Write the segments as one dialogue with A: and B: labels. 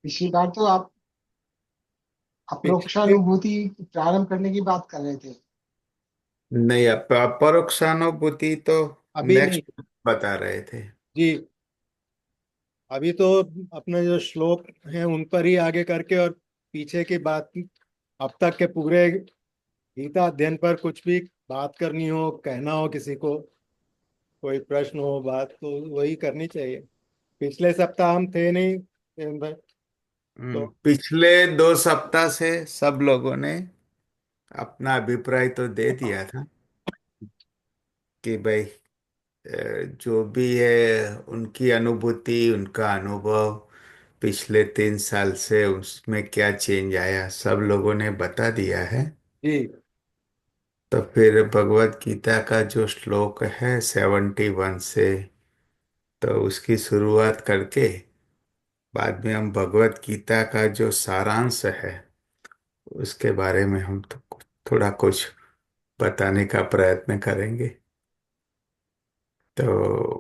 A: पिछली बार तो आप
B: पिछले
A: अप्रोक्षानुभूति प्रारंभ करने की बात कर रहे थे।
B: नहीं, परोक्षानुभूति तो
A: अभी नहीं।
B: नेक्स्ट बता रहे थे।
A: जी। अभी तो अपने जो श्लोक हैं उन पर ही आगे करके और पीछे की बात, अब तक के पूरे गीता अध्ययन पर कुछ भी बात करनी हो, कहना हो किसी को, कोई प्रश्न हो, बात तो वही करनी चाहिए। पिछले सप्ताह हम थे नहीं भाई। तो
B: पिछले 2 सप्ताह से सब लोगों ने अपना अभिप्राय तो दे दिया था कि भाई जो भी है उनकी अनुभूति, उनका अनुभव, पिछले 3 साल से उसमें क्या चेंज आया, सब लोगों ने बता दिया है।
A: जी।
B: तो फिर भगवत गीता का जो श्लोक है 71 से, तो उसकी शुरुआत करके बाद में हम भगवत गीता का जो सारांश है उसके बारे में हम तो थोड़ा कुछ बताने का प्रयत्न करेंगे। तो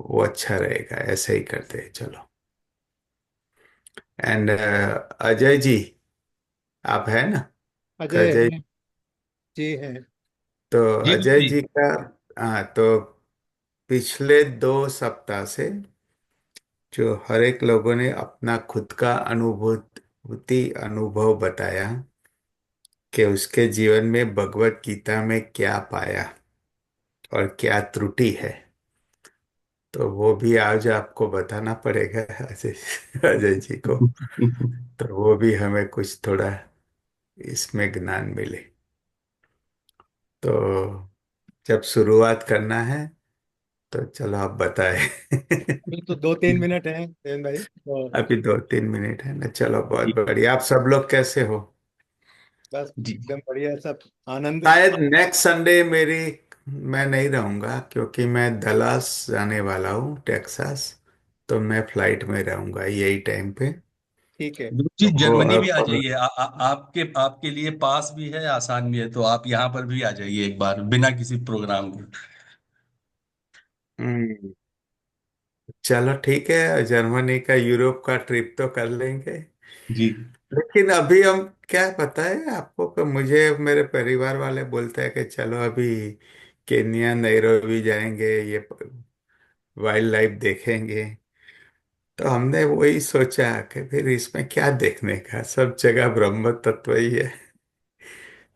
B: वो अच्छा रहेगा, ऐसे ही करते हैं, चलो। एंड अजय जी, आप है ना?
A: अजय
B: अजय,
A: हैं। जी हैं।
B: तो
C: जी
B: अजय
C: जी।
B: जी का, हाँ, तो पिछले 2 सप्ताह से जो हर एक लोगों ने अपना खुद का अनुभूति अनुभव बताया कि उसके जीवन में भगवत गीता में क्या पाया और क्या त्रुटि है, तो वो भी आज आपको बताना पड़ेगा, अजय अजय जी को। तो वो भी हमें कुछ थोड़ा इसमें ज्ञान मिले। तो जब शुरुआत करना है तो चलो आप बताएं।
A: अभी तो 2-3 मिनट हैं जयंत भाई तो।
B: अभी 2-3 मिनट है ना, चलो, बहुत
C: जी
B: बढ़िया। आप सब लोग कैसे हो?
A: बस
C: जी।
A: एकदम बढ़िया सब। आनंद।
B: शायद नेक्स्ट संडे मेरी, मैं नहीं रहूंगा क्योंकि मैं दलास जाने वाला हूँ, टेक्सास। तो मैं फ्लाइट में रहूंगा यही टाइम पे।
A: ठीक है।
C: जी,
B: तो
C: जर्मनी भी आ
B: अब
C: जाइए। आपके आपके लिए पास भी है, आसान भी है, तो आप यहाँ पर भी आ जाइए एक बार बिना किसी प्रोग्राम के।
B: हम्म, चलो ठीक है, जर्मनी का, यूरोप का ट्रिप तो कर लेंगे।
C: जी
B: लेकिन अभी हम, क्या पता है आपको, कि मुझे मेरे परिवार वाले बोलते हैं कि चलो अभी केन्या नैरोबी जाएंगे, ये वाइल्ड लाइफ देखेंगे। तो हमने वही सोचा कि फिर इसमें क्या देखने का, सब जगह ब्रह्म तत्व ही है।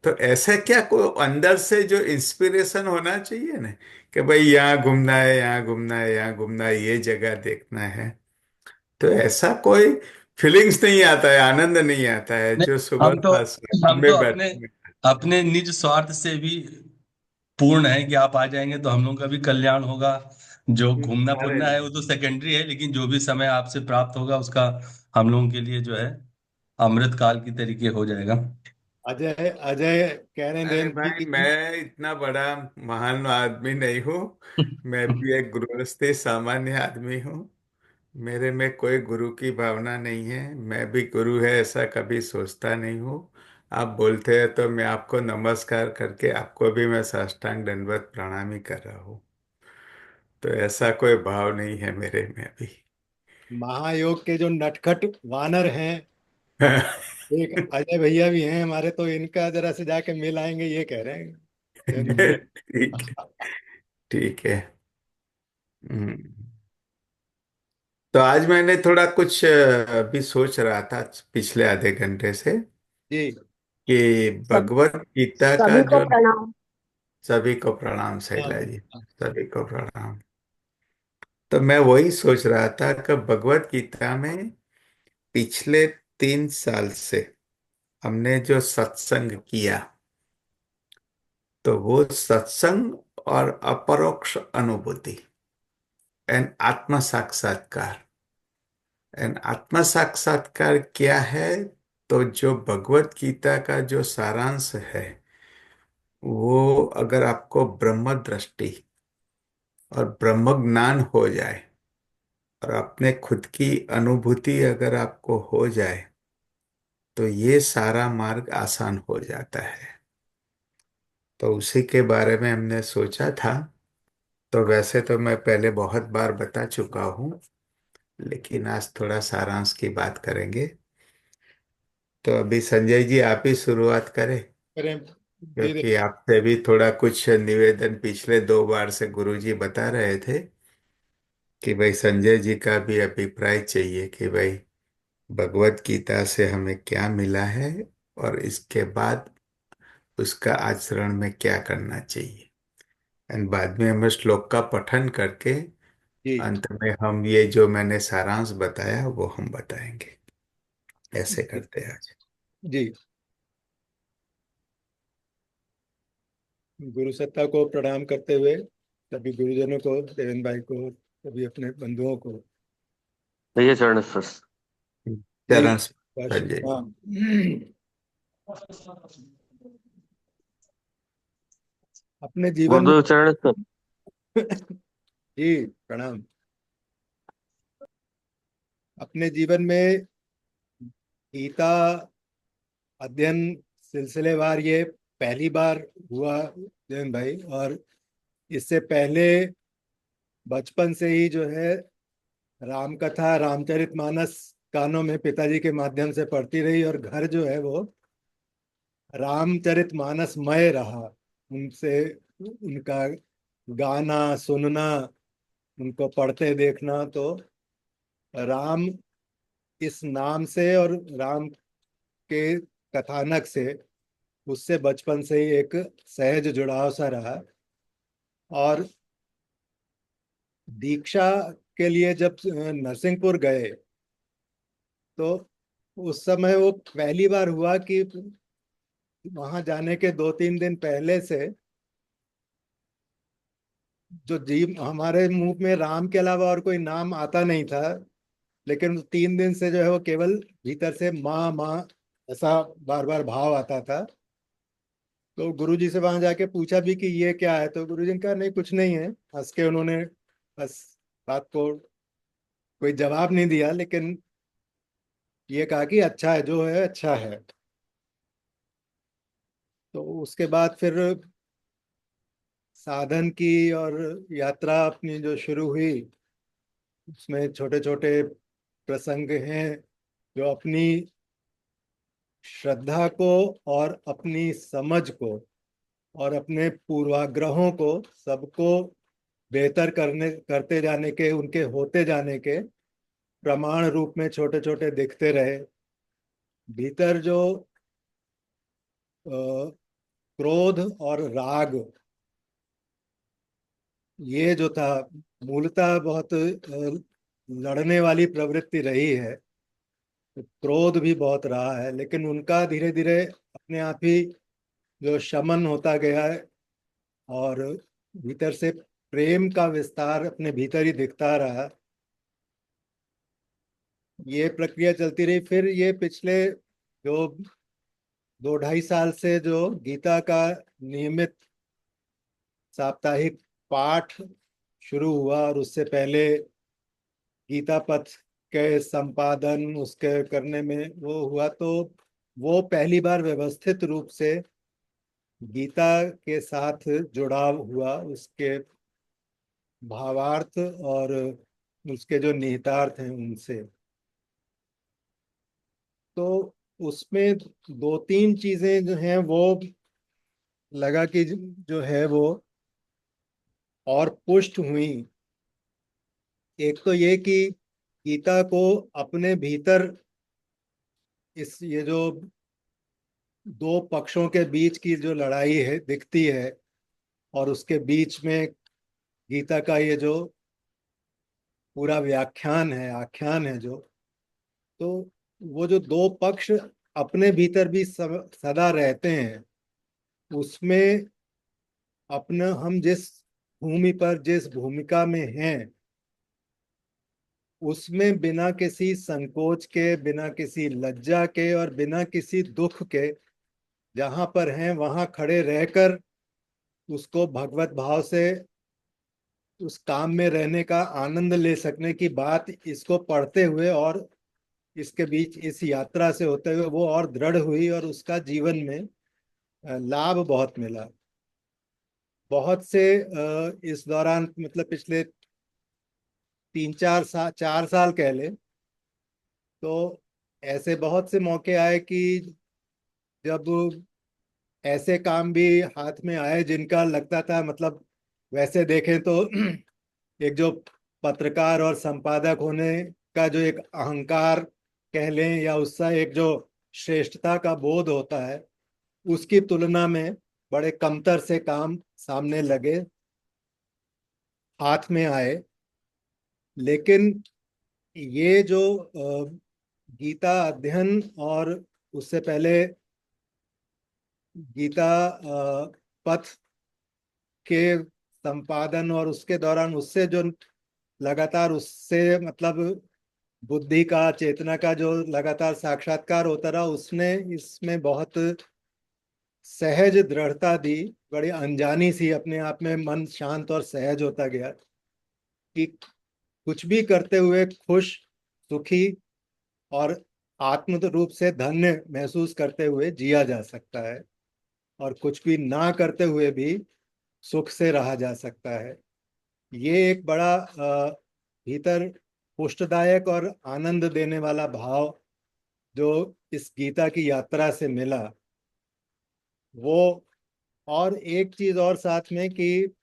B: तो ऐसा क्या कोई अंदर से जो इंस्पिरेशन होना चाहिए ना, कि भाई यहाँ घूमना है, यहाँ घूमना है, यहाँ घूमना है, ये जगह देखना है। तो ऐसा कोई फीलिंग्स नहीं आता है, आनंद नहीं आता है
C: नहीं,
B: जो सुबह
C: हम तो हम तो
B: में
C: अपने
B: बैठने में।
C: अपने निज स्वार्थ से भी पूर्ण है कि आप आ जाएंगे तो हम लोगों का भी कल्याण होगा। जो घूमना
B: अरे
C: फिरना है वो
B: नहीं,
C: तो सेकेंडरी है, लेकिन जो भी समय आपसे प्राप्त होगा उसका हम लोगों के लिए जो है अमृत काल की तरीके हो जाएगा।
A: अजय अजय कह रहे हैं
B: अरे
A: जयंत जी
B: भाई,
A: की।
B: मैं इतना बड़ा महान आदमी नहीं हूँ। मैं भी एक गृहस्थ सामान्य आदमी हूँ। मेरे में कोई गुरु की भावना नहीं है, मैं भी गुरु है ऐसा कभी सोचता नहीं हूँ। आप बोलते हैं तो मैं आपको नमस्कार करके आपको भी मैं साष्टांग दंडवत प्रणामी कर रहा हूँ। तो ऐसा कोई भाव नहीं है मेरे में अभी।
A: महायोग के जो नटखट वानर हैं, एक अजय भैया भी हैं हमारे, तो इनका जरा से जाके मिल आएंगे ये कह रहे हैं जयंत
B: ठीक है,
A: भैया।
B: ठीक है। हम्म। तो आज मैंने थोड़ा कुछ अभी सोच रहा था पिछले आधे घंटे से
A: जी।
B: कि
D: सब
B: भगवत गीता का
D: सभी को
B: जो,
D: प्रणाम।
B: सभी को प्रणाम
A: हाँ।
B: शैला जी, सभी को प्रणाम। तो मैं वही सोच रहा था कि भगवत गीता में पिछले 3 साल से हमने जो सत्संग किया, तो वो सत्संग और अपरोक्ष अनुभूति एंड आत्म साक्षात्कार, एंड आत्म साक्षात्कार क्या है? तो जो भगवत गीता का जो सारांश है, वो अगर आपको ब्रह्म दृष्टि और ब्रह्म ज्ञान हो जाए और अपने खुद की अनुभूति अगर आपको हो जाए, तो ये सारा मार्ग आसान हो जाता है। तो उसी के बारे में हमने सोचा था। तो वैसे तो मैं पहले बहुत बार बता चुका हूँ, लेकिन आज थोड़ा सारांश की बात करेंगे। तो अभी संजय जी आप ही शुरुआत करें,
A: करें धीरे।
B: क्योंकि आपसे भी थोड़ा कुछ निवेदन पिछले 2 बार से गुरुजी बता रहे थे कि भाई संजय जी का भी अभिप्राय चाहिए कि भाई भगवत गीता से हमें क्या मिला है और इसके बाद उसका आचरण में क्या करना चाहिए। एंड बाद में हम श्लोक का पठन करके
A: जी
B: अंत में हम ये जो मैंने सारांश बताया वो हम बताएंगे। ऐसे करते हैं आज।
A: जी। गुरु सत्ता को प्रणाम करते हुए सभी गुरुजनों को, देवेन भाई को, सभी अपने बंधुओं को
D: ये चरण स्पर्श।
A: जी
B: चरण संजय।
A: प्रणाम। अपने जीवन
D: गुरुदेव चरण स्पर्श।
A: जी प्रणाम। अपने जीवन में गीता अध्ययन सिलसिलेवार ये पहली बार हुआ जैन भाई। और इससे पहले बचपन से ही जो है राम कथा, रामचरितमानस कानों में पिताजी के माध्यम से पढ़ती रही, और घर जो है वो रामचरितमानसमय रहा। उनसे उनका गाना सुनना, उनको पढ़ते देखना, तो राम इस नाम से और राम के कथानक से उससे बचपन से ही एक सहज जुड़ाव सा रहा। और दीक्षा के लिए जब नरसिंहपुर गए तो उस समय वो पहली बार हुआ कि वहां जाने के 2-3 दिन पहले से जो जीव हमारे मुंह में राम के अलावा और कोई नाम आता नहीं था, लेकिन 3 दिन से जो है वो केवल भीतर से माँ माँ ऐसा बार बार भाव आता था। तो गुरुजी से वहां जाके पूछा भी कि ये क्या है, तो गुरुजी ने कहा नहीं कुछ नहीं है। हंस के उन्होंने बस बात को कोई जवाब नहीं दिया, लेकिन ये कहा कि अच्छा है, जो है अच्छा है। तो उसके बाद फिर साधन की और यात्रा अपनी जो शुरू हुई, उसमें छोटे छोटे प्रसंग हैं जो अपनी श्रद्धा को और अपनी समझ को और अपने पूर्वाग्रहों को सबको बेहतर करते जाने के, उनके होते जाने के प्रमाण रूप में छोटे छोटे दिखते रहे। भीतर जो क्रोध और राग, ये जो था मूलतः बहुत लड़ने वाली प्रवृत्ति रही है। क्रोध भी बहुत रहा है, लेकिन उनका धीरे धीरे अपने आप ही जो शमन होता गया है, और भीतर से प्रेम का विस्तार अपने भीतर ही दिखता रहा। ये प्रक्रिया चलती रही। फिर ये पिछले जो 2-2.5 साल से जो गीता का नियमित साप्ताहिक पाठ शुरू हुआ, और उससे पहले गीता पथ के संपादन उसके करने में वो हुआ, तो वो पहली बार व्यवस्थित रूप से गीता के साथ जुड़ाव हुआ, उसके भावार्थ और उसके जो निहितार्थ हैं उनसे। तो उसमें 2-3 चीजें जो हैं वो लगा कि जो है वो और पुष्ट हुई। एक तो ये कि गीता को अपने भीतर इस ये जो दो पक्षों के बीच की जो लड़ाई है दिखती है, और उसके बीच में गीता का ये जो पूरा व्याख्यान है, आख्यान है जो, तो वो जो दो पक्ष अपने भीतर भी सदा रहते हैं, उसमें अपना हम जिस भूमि पर, जिस भूमिका में हैं, उसमें बिना किसी संकोच के, बिना किसी लज्जा के और बिना किसी दुख के जहां पर हैं वहां खड़े रहकर उसको भगवत भाव से उस काम में रहने का आनंद ले सकने की बात इसको पढ़ते हुए और इसके बीच इस यात्रा से होते हुए वो और दृढ़ हुई, और उसका जीवन में लाभ बहुत मिला। बहुत से इस दौरान, मतलब पिछले 3-4 साल, 4 साल कह ले तो ऐसे बहुत से मौके आए कि जब ऐसे काम भी हाथ में आए जिनका लगता था, मतलब वैसे देखें तो एक जो पत्रकार और संपादक होने का जो एक अहंकार कह लें, या उसका एक जो श्रेष्ठता का बोध होता है, उसकी तुलना में बड़े कमतर से काम सामने लगे, हाथ में आए। लेकिन ये जो गीता अध्ययन और उससे पहले गीता पथ के संपादन, और उसके दौरान उससे जो लगातार उससे मतलब बुद्धि का, चेतना का जो लगातार साक्षात्कार होता रहा, उसने इसमें बहुत सहज दृढ़ता दी। बड़ी अनजानी सी, अपने आप में मन शांत और सहज होता गया कि कुछ भी करते हुए खुश, सुखी और आत्म रूप से धन्य महसूस करते हुए जिया जा सकता है, और कुछ भी ना करते हुए भी सुख से रहा जा सकता है। ये एक बड़ा भीतर पुष्टदायक और आनंद देने वाला भाव जो इस गीता की यात्रा से मिला, वो। और एक चीज और साथ में कि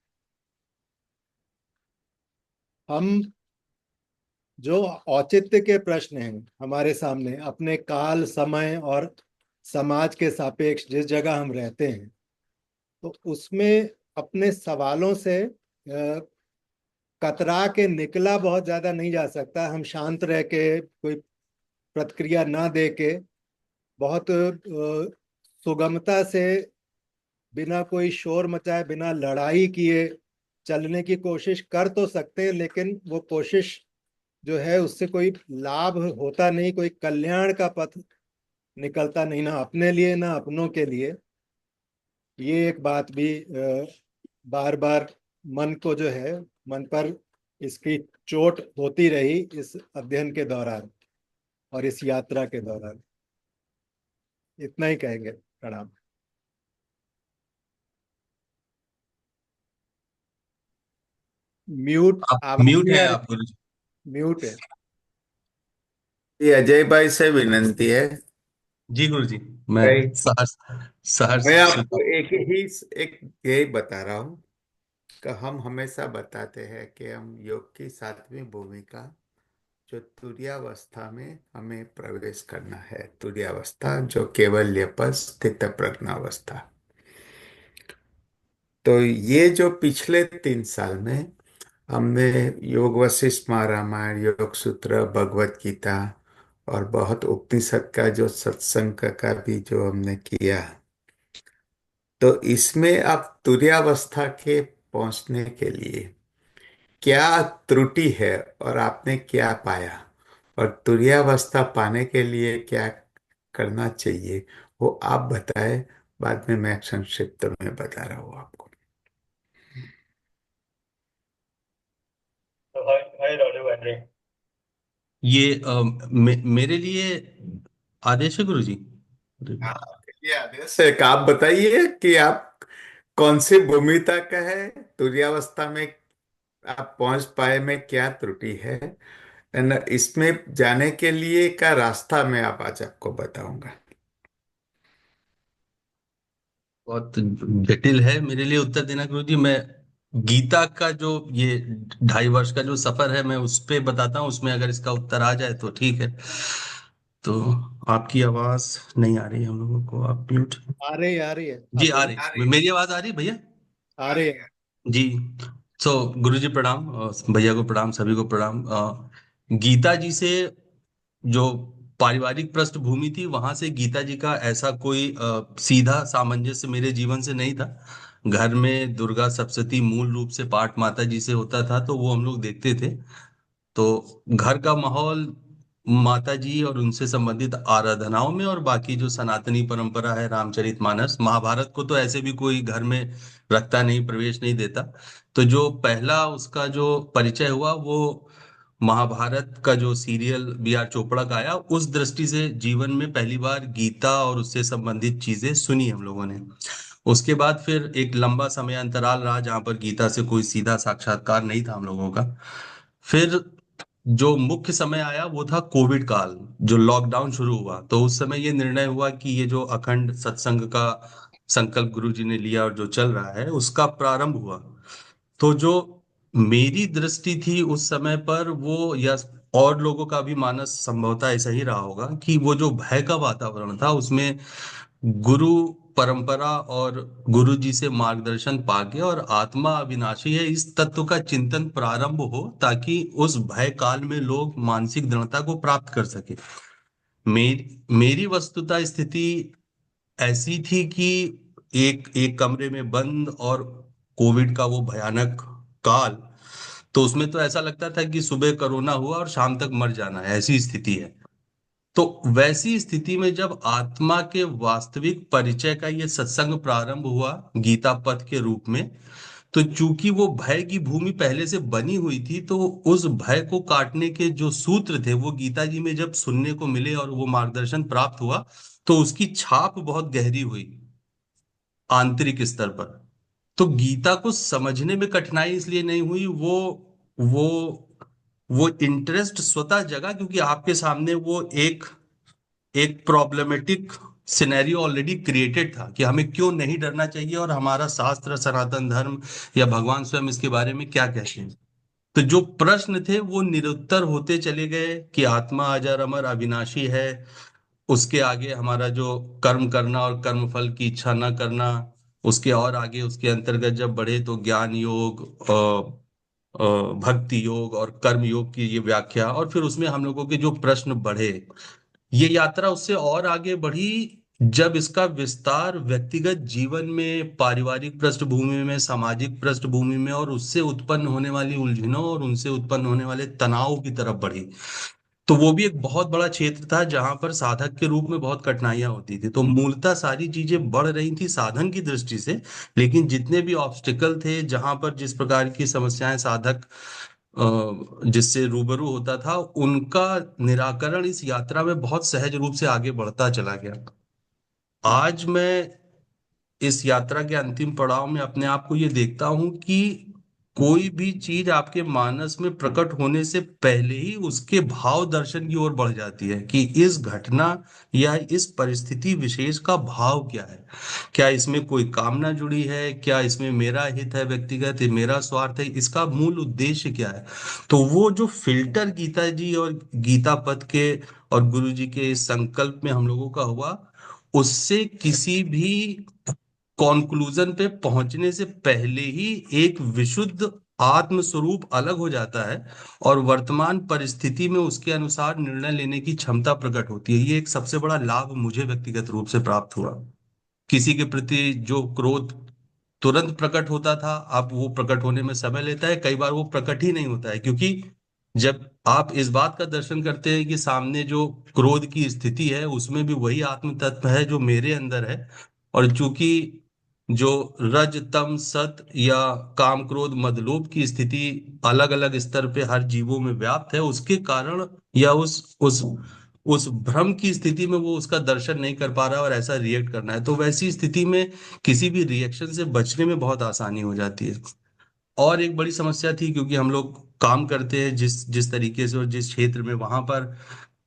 A: हम जो औचित्य के प्रश्न हैं हमारे सामने, अपने काल, समय और समाज के सापेक्ष जिस जगह हम रहते हैं, तो उसमें अपने सवालों से कतरा के निकला बहुत ज्यादा नहीं जा सकता। हम शांत रह के, कोई प्रतिक्रिया ना दे के, बहुत सुगमता से, बिना कोई शोर मचाए, बिना लड़ाई किए चलने की कोशिश कर तो सकते हैं, लेकिन वो कोशिश जो है उससे कोई लाभ होता नहीं, कोई कल्याण का पथ निकलता नहीं, ना अपने लिए ना अपनों के लिए। ये एक बात भी बार बार मन को जो है, मन पर इसकी चोट होती रही इस अध्ययन के दौरान और इस यात्रा के दौरान। इतना ही कहेंगे। प्रणाम। म्यूट,
C: आप
A: आवाज
C: म्यूट
A: नहीं
C: है
A: आ
C: आप गुरु जी।
A: रही। म्यूट है।
B: ये अजय भाई से विनंती है।
C: जी गुरु जी। मैं
B: भाई,
C: सहर्ष सहर्ष
B: मैं
C: स्वीकार।
B: आपको एक यही बता रहा हूँ कि हम हमेशा बताते हैं कि हम योग की सातवीं भूमिका, जो तुरीयावस्था में हमें प्रवेश करना है, तुरीयावस्था जो केवल्य पर स्थित प्रज्ञावस्था। तो ये जो पिछले 3 साल में हमने योग वशिष्ठ महारामायण, योग सूत्र, भगवत गीता और बहुत उपनिषद का जो सत्संग का भी जो हमने किया, तो इसमें आप तुरीयावस्था के पहुंचने के लिए क्या त्रुटि है और आपने क्या पाया, और तुरीयावस्था पाने के लिए क्या करना चाहिए, वो आप बताएं। बाद में मैं संक्षिप्त में बता रहा हूँ आपको।
E: तो हाय राघव एंड्रे।
C: ये मेरे लिए आदेश है गुरु जी।
B: आपके लिए आदेश है कि आप बताइए कि आप कौन सी भूमिका का है, तुरीयावस्था में आप पहुंच पाए में क्या त्रुटि है, एंड इसमें जाने के लिए का रास्ता मैं आप आज आपको बताऊंगा।
C: बहुत जटिल है मेरे लिए उत्तर देना गुरु जी। मैं गीता का जो ये 2.5 वर्ष का जो सफर है मैं उस पे बताता हूँ, उसमें अगर इसका उत्तर आ जाए तो ठीक है। तो आपकी आवाज नहीं आ रही है हम लोगों को, आप म्यूट।
A: आ रही है,
C: जी
A: आप
C: आ
A: बोलो।
C: रही, मेरी आवाज आ रही है भैया?
A: आ रही है।
C: जी। सो गुरु जी प्रणाम, भैया को प्रणाम, सभी को प्रणाम। गीता जी से जो पारिवारिक पृष्ठभूमि थी, वहां से गीता जी का ऐसा कोई सीधा सामंजस्य मेरे जीवन से नहीं था। घर में दुर्गा सप्तशती मूल रूप से पाठ माता जी से होता था, तो वो हम लोग देखते थे। तो घर का माहौल माता जी और उनसे संबंधित आराधनाओं में, और बाकी जो सनातनी परंपरा है, रामचरितमानस, महाभारत को तो ऐसे भी कोई घर में रखता नहीं, प्रवेश नहीं देता। तो जो पहला उसका जो परिचय हुआ वो महाभारत का जो सीरियल B R चोपड़ा का आया, उस दृष्टि से जीवन में पहली बार गीता और उससे संबंधित चीजें सुनी हम लोगों ने। उसके बाद फिर एक लंबा समय अंतराल रहा जहां पर गीता से कोई सीधा साक्षात्कार नहीं था हम लोगों का। फिर जो मुख्य समय आया वो था कोविड काल, जो लॉकडाउन शुरू हुआ। तो उस समय ये निर्णय हुआ कि ये जो अखंड सत्संग का संकल्प गुरु जी ने लिया और जो चल रहा है उसका प्रारंभ हुआ। तो जो मेरी दृष्टि थी उस समय पर, वो या और लोगों का भी मानस संभवतः ऐसा ही रहा होगा, कि वो जो भय का वातावरण था उसमें गुरु परंपरा और गुरु जी से मार्गदर्शन पाके और आत्मा अविनाशी है इस तत्व का चिंतन प्रारंभ हो, ताकि उस भय काल में लोग मानसिक दृढ़ता को प्राप्त कर सके। मेरी वस्तुतः स्थिति ऐसी थी कि एक एक कमरे में बंद, और कोविड का वो भयानक काल, तो उसमें तो ऐसा लगता था कि सुबह कोरोना हुआ और शाम तक मर जाना है, ऐसी स्थिति है। तो वैसी स्थिति में जब आत्मा के वास्तविक परिचय का ये सत्संग प्रारंभ हुआ गीता पथ के रूप में, तो चूंकि वो भय की भूमि पहले से बनी हुई थी, तो उस भय को काटने के जो सूत्र थे वो गीता जी में जब सुनने को मिले और वो मार्गदर्शन प्राप्त हुआ, तो उसकी छाप बहुत गहरी हुई आंतरिक स्तर पर। तो गीता को समझने में कठिनाई इसलिए नहीं हुई, वो वो इंटरेस्ट स्वतः जगा, क्योंकि आपके सामने वो एक एक प्रॉब्लमेटिक सिनेरियो ऑलरेडी क्रिएटेड था कि हमें क्यों नहीं डरना चाहिए, और हमारा शास्त्र, सनातन धर्म या भगवान स्वयं इसके बारे में क्या कहते हैं। तो जो प्रश्न थे वो निरुत्तर होते चले गए कि आत्मा अजर अमर अविनाशी है। उसके आगे हमारा जो कर्म करना और कर्म फल की इच्छा न करना, उसके और आगे उसके अंतर्गत जब बढ़े तो ज्ञान योग, भक्ति योग और कर्म योग की ये व्याख्या, और फिर उसमें हम लोगों के जो प्रश्न बढ़े, ये यात्रा उससे और आगे बढ़ी जब इसका विस्तार व्यक्तिगत जीवन में, पारिवारिक पृष्ठभूमि में, सामाजिक पृष्ठभूमि में, और उससे उत्पन्न होने वाली उलझनों और उनसे उत्पन्न होने वाले तनाव की तरफ बढ़ी। तो वो भी एक बहुत बड़ा क्षेत्र था जहां पर साधक के रूप में बहुत कठिनाइयां होती थी। तो मूलतः सारी चीजें बढ़ रही थी साधन की दृष्टि से, लेकिन जितने भी ऑब्स्टिकल थे, जहां पर जिस प्रकार की समस्याएं साधक जिससे रूबरू होता था, उनका निराकरण इस यात्रा में बहुत सहज रूप से आगे बढ़ता चला गया। आज मैं इस यात्रा के अंतिम पड़ाव में अपने आप को ये देखता हूं कि कोई भी चीज आपके मानस में प्रकट होने से पहले ही उसके भाव दर्शन की ओर बढ़ जाती है, कि इस घटना या इस परिस्थिति विशेष का भाव क्या है। क्या इसमें कोई कामना जुड़ी है, क्या इसमें मेरा हित है व्यक्तिगत, ये मेरा स्वार्थ है, इसका मूल उद्देश्य क्या है। तो वो जो फिल्टर गीता जी और गीता पथ के और गुरु जी के इस संकल्प में हम लोगों का हुआ, उससे किसी भी कॉन्क्लूजन पे पहुंचने से पहले ही एक विशुद्ध आत्म स्वरूप अलग हो जाता है, और वर्तमान परिस्थिति में उसके अनुसार निर्णय लेने की क्षमता प्रकट होती है। ये एक सबसे बड़ा लाभ मुझे व्यक्तिगत रूप से प्राप्त हुआ। किसी के प्रति जो क्रोध तुरंत प्रकट होता था, अब वो प्रकट होने में समय लेता है, कई बार वो प्रकट ही नहीं होता है, क्योंकि जब आप इस बात का दर्शन करते हैं कि सामने जो क्रोध की स्थिति है उसमें भी वही आत्म तत्व है जो मेरे अंदर है, और चूंकि जो रज तम सत या काम क्रोध मदलोभ की स्थिति अलग अलग स्तर पे हर जीवों में व्याप्त है, उसके कारण या उस भ्रम की स्थिति में वो उसका दर्शन नहीं कर पा रहा और ऐसा रिएक्ट करना है, तो वैसी स्थिति में किसी भी रिएक्शन से बचने में बहुत आसानी हो जाती है। और एक बड़ी समस्या थी, क्योंकि हम लोग काम करते हैं जिस जिस तरीके से और जिस क्षेत्र में, वहां पर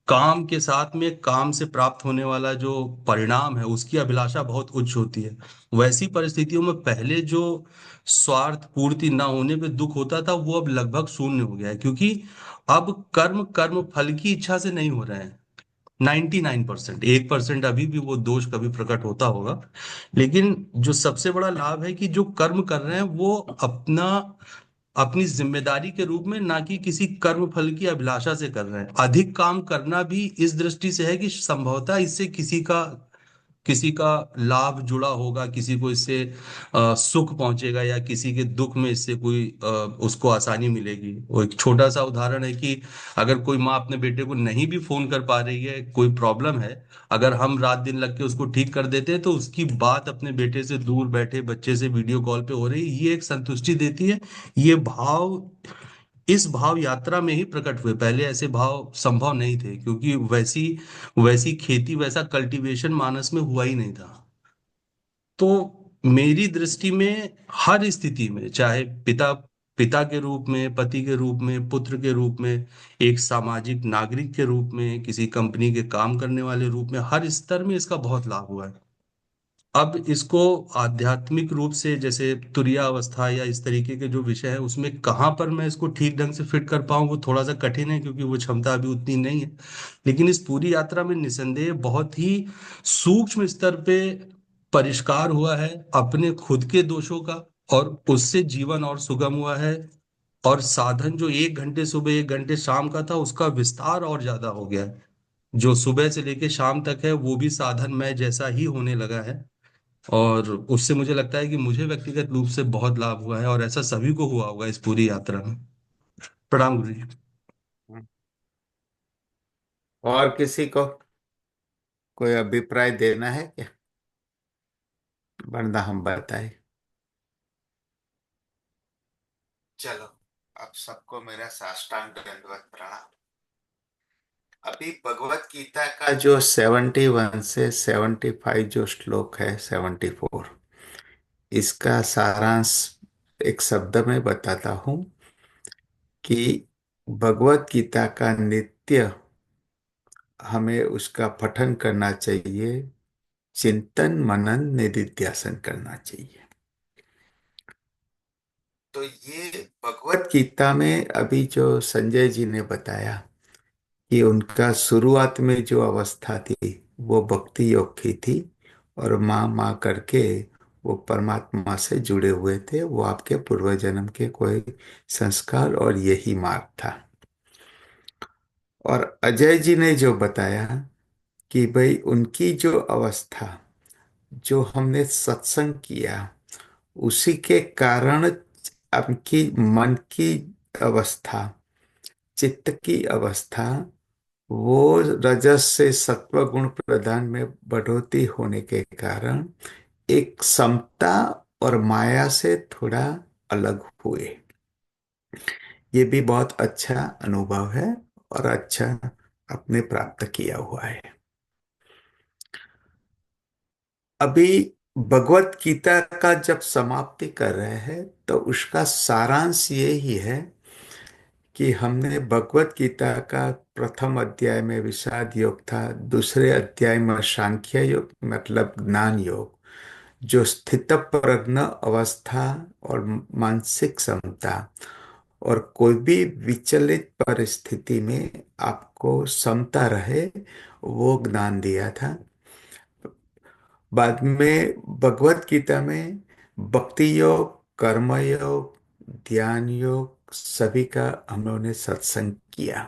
C: काम के साथ में काम से प्राप्त होने वाला जो परिणाम है उसकी अभिलाषा बहुत उच्च होती है। वैसी परिस्थितियों में पहले जो स्वार्थ पूर्ति ना होने पे दुख होता था, वो अब लगभग शून्य हो गया है, क्योंकि अब कर्म कर्म फल की इच्छा से नहीं हो रहे हैं। 99%, 1% अभी भी वो दोष कभी प्रकट होता होगा, लेकिन जो सबसे बड़ा लाभ है कि जो कर्म कर रहे हैं वो अपना अपनी जिम्मेदारी के रूप में, ना कि किसी कर्म फल की अभिलाषा से कर रहे हैं। अधिक काम करना भी इस दृष्टि से है कि संभवतः इससे किसी का लाभ जुड़ा होगा, किसी को इससे सुख पहुंचेगा, या किसी के दुख में इससे कोई उसको आसानी मिलेगी। वो एक छोटा सा उदाहरण है कि अगर कोई माँ अपने बेटे को नहीं भी फोन कर पा रही है, कोई प्रॉब्लम है, अगर हम रात दिन लग के उसको ठीक कर देते हैं, तो उसकी बात अपने बेटे से दूर बैठे बच्चे से वीडियो कॉल पे हो रही है, ये एक संतुष्टि देती है। ये भाव इस भाव यात्रा में ही प्रकट हुए, पहले ऐसे भाव संभव नहीं थे, क्योंकि वैसी वैसी खेती, वैसा कल्टीवेशन मानस में हुआ ही नहीं था। तो मेरी दृष्टि में हर स्थिति में, चाहे पिता पिता के रूप में, पति के रूप में, पुत्र के रूप में, एक सामाजिक नागरिक के रूप में, किसी कंपनी के काम करने वाले रूप में, हर स्तर में इसका बहुत लाभ हुआ है। अब इसको आध्यात्मिक रूप से, जैसे तुरीय अवस्था या इस तरीके के जो विषय है, उसमें कहाँ पर मैं इसको ठीक ढंग से फिट कर पाऊँ वो थोड़ा सा कठिन है, क्योंकि वो क्षमता अभी उतनी नहीं है। लेकिन इस पूरी यात्रा में निसंदेह बहुत ही सूक्ष्म स्तर पे परिष्कार हुआ है अपने खुद के दोषों का, और उससे जीवन और सुगम हुआ है। और साधन जो 1 घंटे सुबह 1 घंटे शाम का था, उसका विस्तार और ज्यादा हो गया है। जो सुबह से लेके शाम तक है वो भी साधन में जैसा ही होने लगा है। और उससे मुझे लगता है कि मुझे व्यक्तिगत रूप से बहुत लाभ हुआ है, और ऐसा सभी को हुआ होगा इस पूरी यात्रा में। प्रणाम गुरु जी।
B: और किसी को कोई अभिप्राय देना है क्या, वरना हम बताए? चलो, अब सबको मेरा साष्टांग दंडवत प्रणाम। अभी भगवत गीता का जो 71 से 75 जो श्लोक है, 74, इसका सारांश एक शब्द में बताता हूं कि भगवत गीता का नित्य हमें उसका पठन करना चाहिए, चिंतन मनन निधिध्यासन करना चाहिए। तो ये भगवत गीता में अभी जो संजय जी ने बताया कि उनका शुरुआत में जो अवस्था थी वो भक्ति योग की थी, और माँ माँ करके वो परमात्मा से जुड़े हुए थे, वो आपके पूर्व जन्म के कोई संस्कार और यही मार्ग था। और अजय जी ने जो बताया कि भाई उनकी जो अवस्था, जो हमने सत्संग किया, उसी के कारण आपकी मन की अवस्था, चित्त की अवस्था, वो रजस से सत्व गुण प्रधान में बढ़ोतरी होने के कारण एक समता और माया से थोड़ा अलग हुए। ये भी बहुत अच्छा अनुभव है और अच्छा आपने प्राप्त किया हुआ है। अभी भगवत गीता का जब समाप्ति कर रहे हैं तो उसका सारांश ये ही है कि हमने भगवत गीता का प्रथम अध्याय में विषाद योग था, दूसरे अध्याय में सांख्य योग मतलब ज्ञान योग, जो स्थित प्रज्ञ अवस्था और मानसिक क्षमता और कोई भी विचलित परिस्थिति में आपको समता रहे, वो ज्ञान दिया था। बाद में भगवत गीता में भक्ति योग, कर्म योग, ध्यान योग सभी का हम लोगों ने सत्संग किया।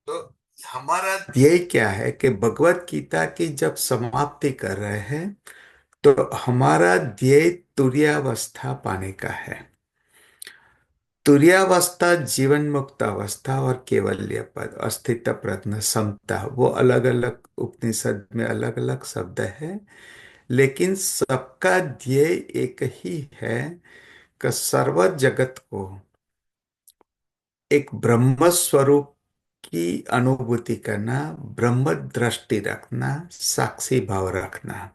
B: तो हमारा ध्येय क्या है कि भगवत गीता की जब समाप्ति कर रहे हैं तो हमारा ध्येय तुरीयावस्था पाने का है। तुरीयावस्था जीवन मुक्त अवस्था और केवल्य पद, अस्तित्व प्रज्ञ समता, वो अलग अलग उपनिषद में अलग अलग शब्द है, लेकिन सबका ध्येय एक ही है कि सर्व जगत को एक ब्रह्म स्वरूप की अनुभूति करना, ब्रह्म दृष्टि रखना, साक्षी भाव रखना।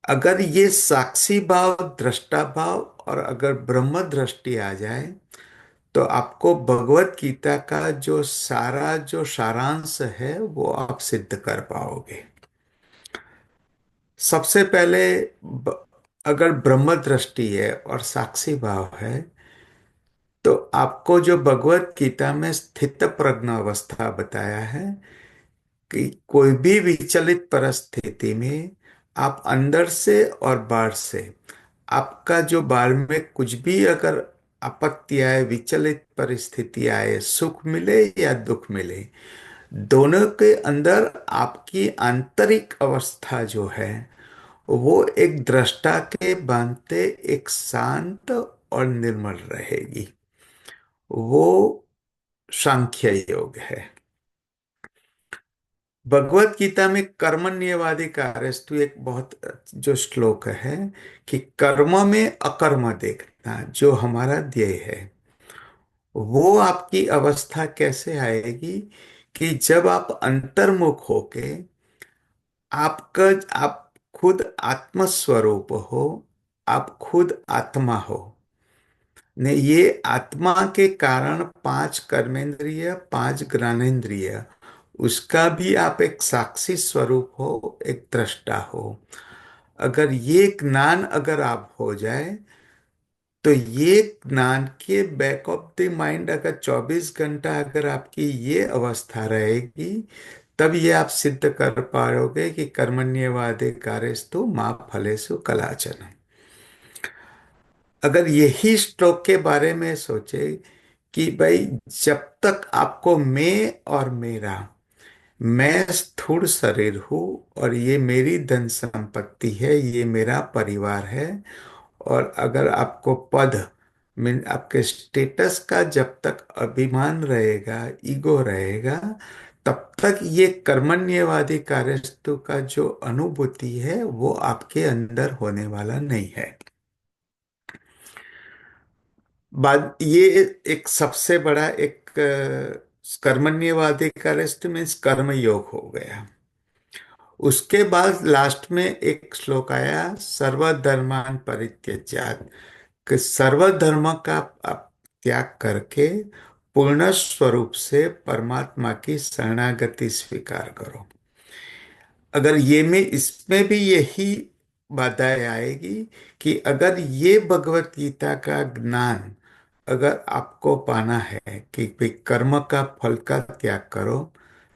B: अगर ये साक्षी भाव, दृष्टा भाव और अगर ब्रह्म दृष्टि आ जाए तो आपको भगवत गीता का जो सारा जो सारांश है वो आप सिद्ध कर पाओगे। सबसे पहले अगर ब्रह्म दृष्टि है और साक्षी भाव है तो आपको जो भगवत गीता में स्थित प्रज्ञ अवस्था बताया है कि कोई भी विचलित परिस्थिति में आप अंदर से और बाहर से, आपका जो बाहर में कुछ भी अगर आपत्ति आए, विचलित परिस्थिति आए, सुख मिले या दुख मिले, दोनों के अंदर आपकी आंतरिक अवस्था जो है वो एक दृष्टा के बांधते एक शांत और निर्मल रहेगी। वो सांख्य योग है। भगवत गीता में कर्मण्यवाधिकारस्तु एक बहुत जो श्लोक है कि कर्म में अकर्म देखना जो हमारा ध्येय है, वो आपकी अवस्था कैसे आएगी कि जब आप अंतर्मुख होके आपका आप खुद आत्मस्वरूप हो, आप खुद आत्मा हो, ने ये आत्मा के कारण पांच कर्मेंद्रिय, पांच ज्ञानेंद्रिय, उसका भी आप एक साक्षी स्वरूप हो, एक दृष्टा हो। अगर ये ज्ञान अगर आप हो जाए, तो ये ज्ञान के बैक ऑफ द माइंड अगर 24 घंटा अगर आपकी ये अवस्था रहेगी, तब ये आप सिद्ध कर पाओगे कि कर्मण्येवाधिकारस्तु मा फलेषु कदाचन। अगर यही श्लोक के बारे में सोचे कि भाई, जब तक आपको मैं और मेरा, मैं स्थूल शरीर हूँ और ये मेरी धन संपत्ति है, ये मेरा परिवार है, और अगर आपको पद मीन आपके स्टेटस का जब तक अभिमान रहेगा, ईगो रहेगा, तब तक ये कर्मण्यवादी कार्यस्तु का जो अनुभूति है वो आपके अंदर होने वाला नहीं है। बाद ये एक सबसे बड़ा एक कर्मण्यवादी कार्यस्तु मीन्स कर्म योग हो गया। उसके बाद लास्ट में एक श्लोक आया, सर्वधर्मान परित्यज्यात्, कि सर्वधर्म का आप त्याग करके पूर्ण स्वरूप से परमात्मा की शरणागति स्वीकार करो। अगर ये में इसमें भी यही बाधाएं आएगी कि अगर ये भगवत गीता का ज्ञान अगर आपको पाना है कि भाई कर्म का फल का त्याग करो,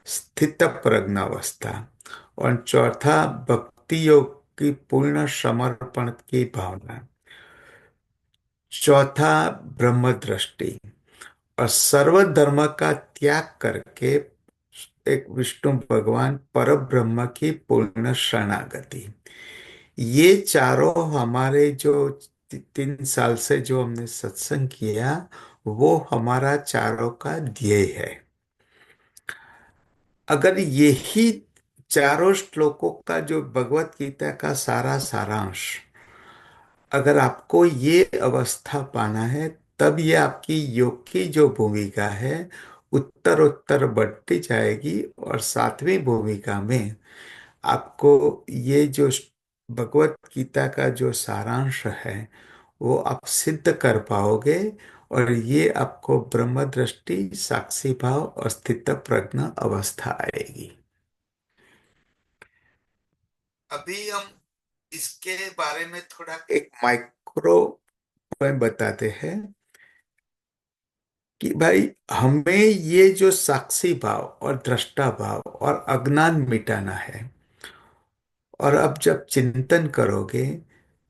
B: स्थित प्रज्ञ अवस्था, और चौथा भक्ति योग की पूर्ण समर्पण की भावना, चौथा ब्रह्म दृष्टि, और सर्व धर्म का त्याग करके एक विष्णु भगवान पर ब्रह्म की पूर्ण शरणागति, ये चारों हमारे जो 3 साल से जो हमने सत्संग किया, वो हमारा चारों का ध्येय है। अगर यही चारों श्लोकों का जो भगवत गीता का सारा सारांश, अगर आपको ये अवस्था पाना है, तब ये आपकी योग की जो भूमिका है उत्तर उत्तर बढ़ती जाएगी, और 7वीं भूमिका में आपको ये जो भगवत गीता का जो सारांश है वो आप सिद्ध कर पाओगे, और ये आपको ब्रह्म दृष्टि, साक्षी भाव और स्थित प्रज्ञ अवस्था आएगी। अभी हम इसके बारे में थोड़ा एक माइक्रो में बताते हैं कि भाई, हमें ये जो साक्षी भाव और दृष्टा भाव और अज्ञान मिटाना है। और अब जब चिंतन करोगे,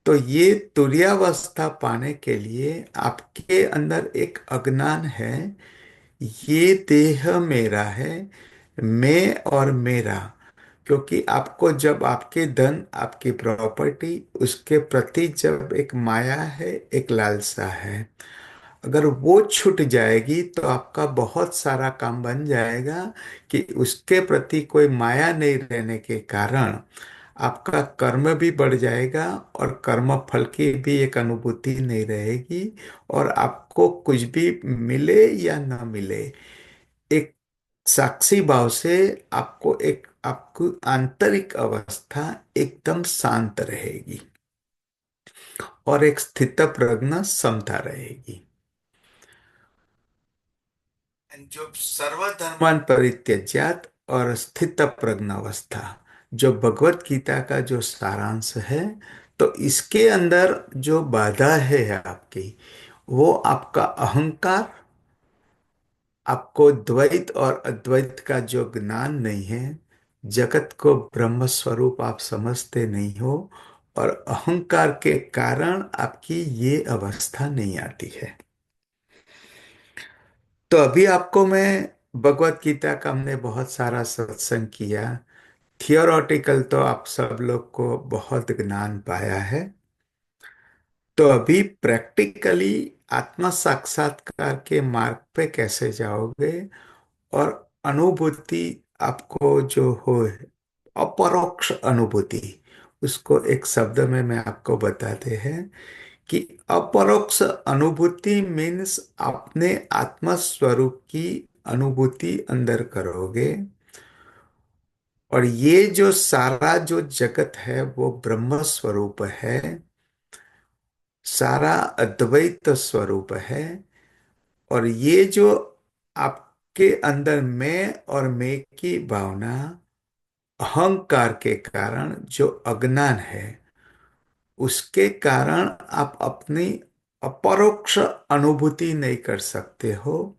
B: तो ये तुर्यावस्था पाने के लिए आपके अंदर एक अज्ञान है, ये देह मेरा है, मैं और मेरा। क्योंकि आपको जब आपके धन, आपकी प्रॉपर्टी, उसके प्रति जब एक माया है, एक लालसा है, अगर वो छूट जाएगी तो आपका बहुत सारा काम बन जाएगा कि उसके प्रति कोई माया नहीं रहने के कारण आपका कर्म भी बढ़ जाएगा, और कर्म फल की भी एक अनुभूति नहीं रहेगी, और आपको कुछ भी मिले या न मिले, एक साक्षी भाव से आपको एक आपकी आंतरिक अवस्था एकदम शांत रहेगी, और एक स्थित प्रज्ञ समता रहेगी। जो सर्वधर्मान परित्यज्यात और स्थित प्रज्ञावस्था, जो भगवत गीता का जो सारांश है, तो इसके अंदर जो बाधा है आपकी, वो आपका अहंकार, आपको द्वैत और अद्वैत का जो ज्ञान नहीं है, जगत को ब्रह्म स्वरूप आप समझते नहीं हो, और अहंकार के कारण आपकी ये अवस्था नहीं आती है। तो अभी आपको मैं, भगवत गीता का हमने बहुत सारा सत्संग किया, थियोरटिकल तो आप सब लोग को बहुत ज्ञान पाया है। तो अभी प्रैक्टिकली आत्मा साक्षात्कार के मार्ग पे कैसे जाओगे, और अनुभूति आपको जो हो, अपरोक्ष अनुभूति, उसको एक शब्द में मैं आपको बताते हैं कि अपरोक्ष अनुभूति मीन्स अपने आत्म स्वरूप की अनुभूति अंदर करोगे, और ये जो सारा जो जगत है वो ब्रह्म स्वरूप है, सारा अद्वैत स्वरूप है। और ये जो आपके अंदर मैं और मैं की भावना, अहंकार के कारण जो अज्ञान है, उसके कारण आप अपनी अपरोक्ष अनुभूति नहीं कर सकते हो।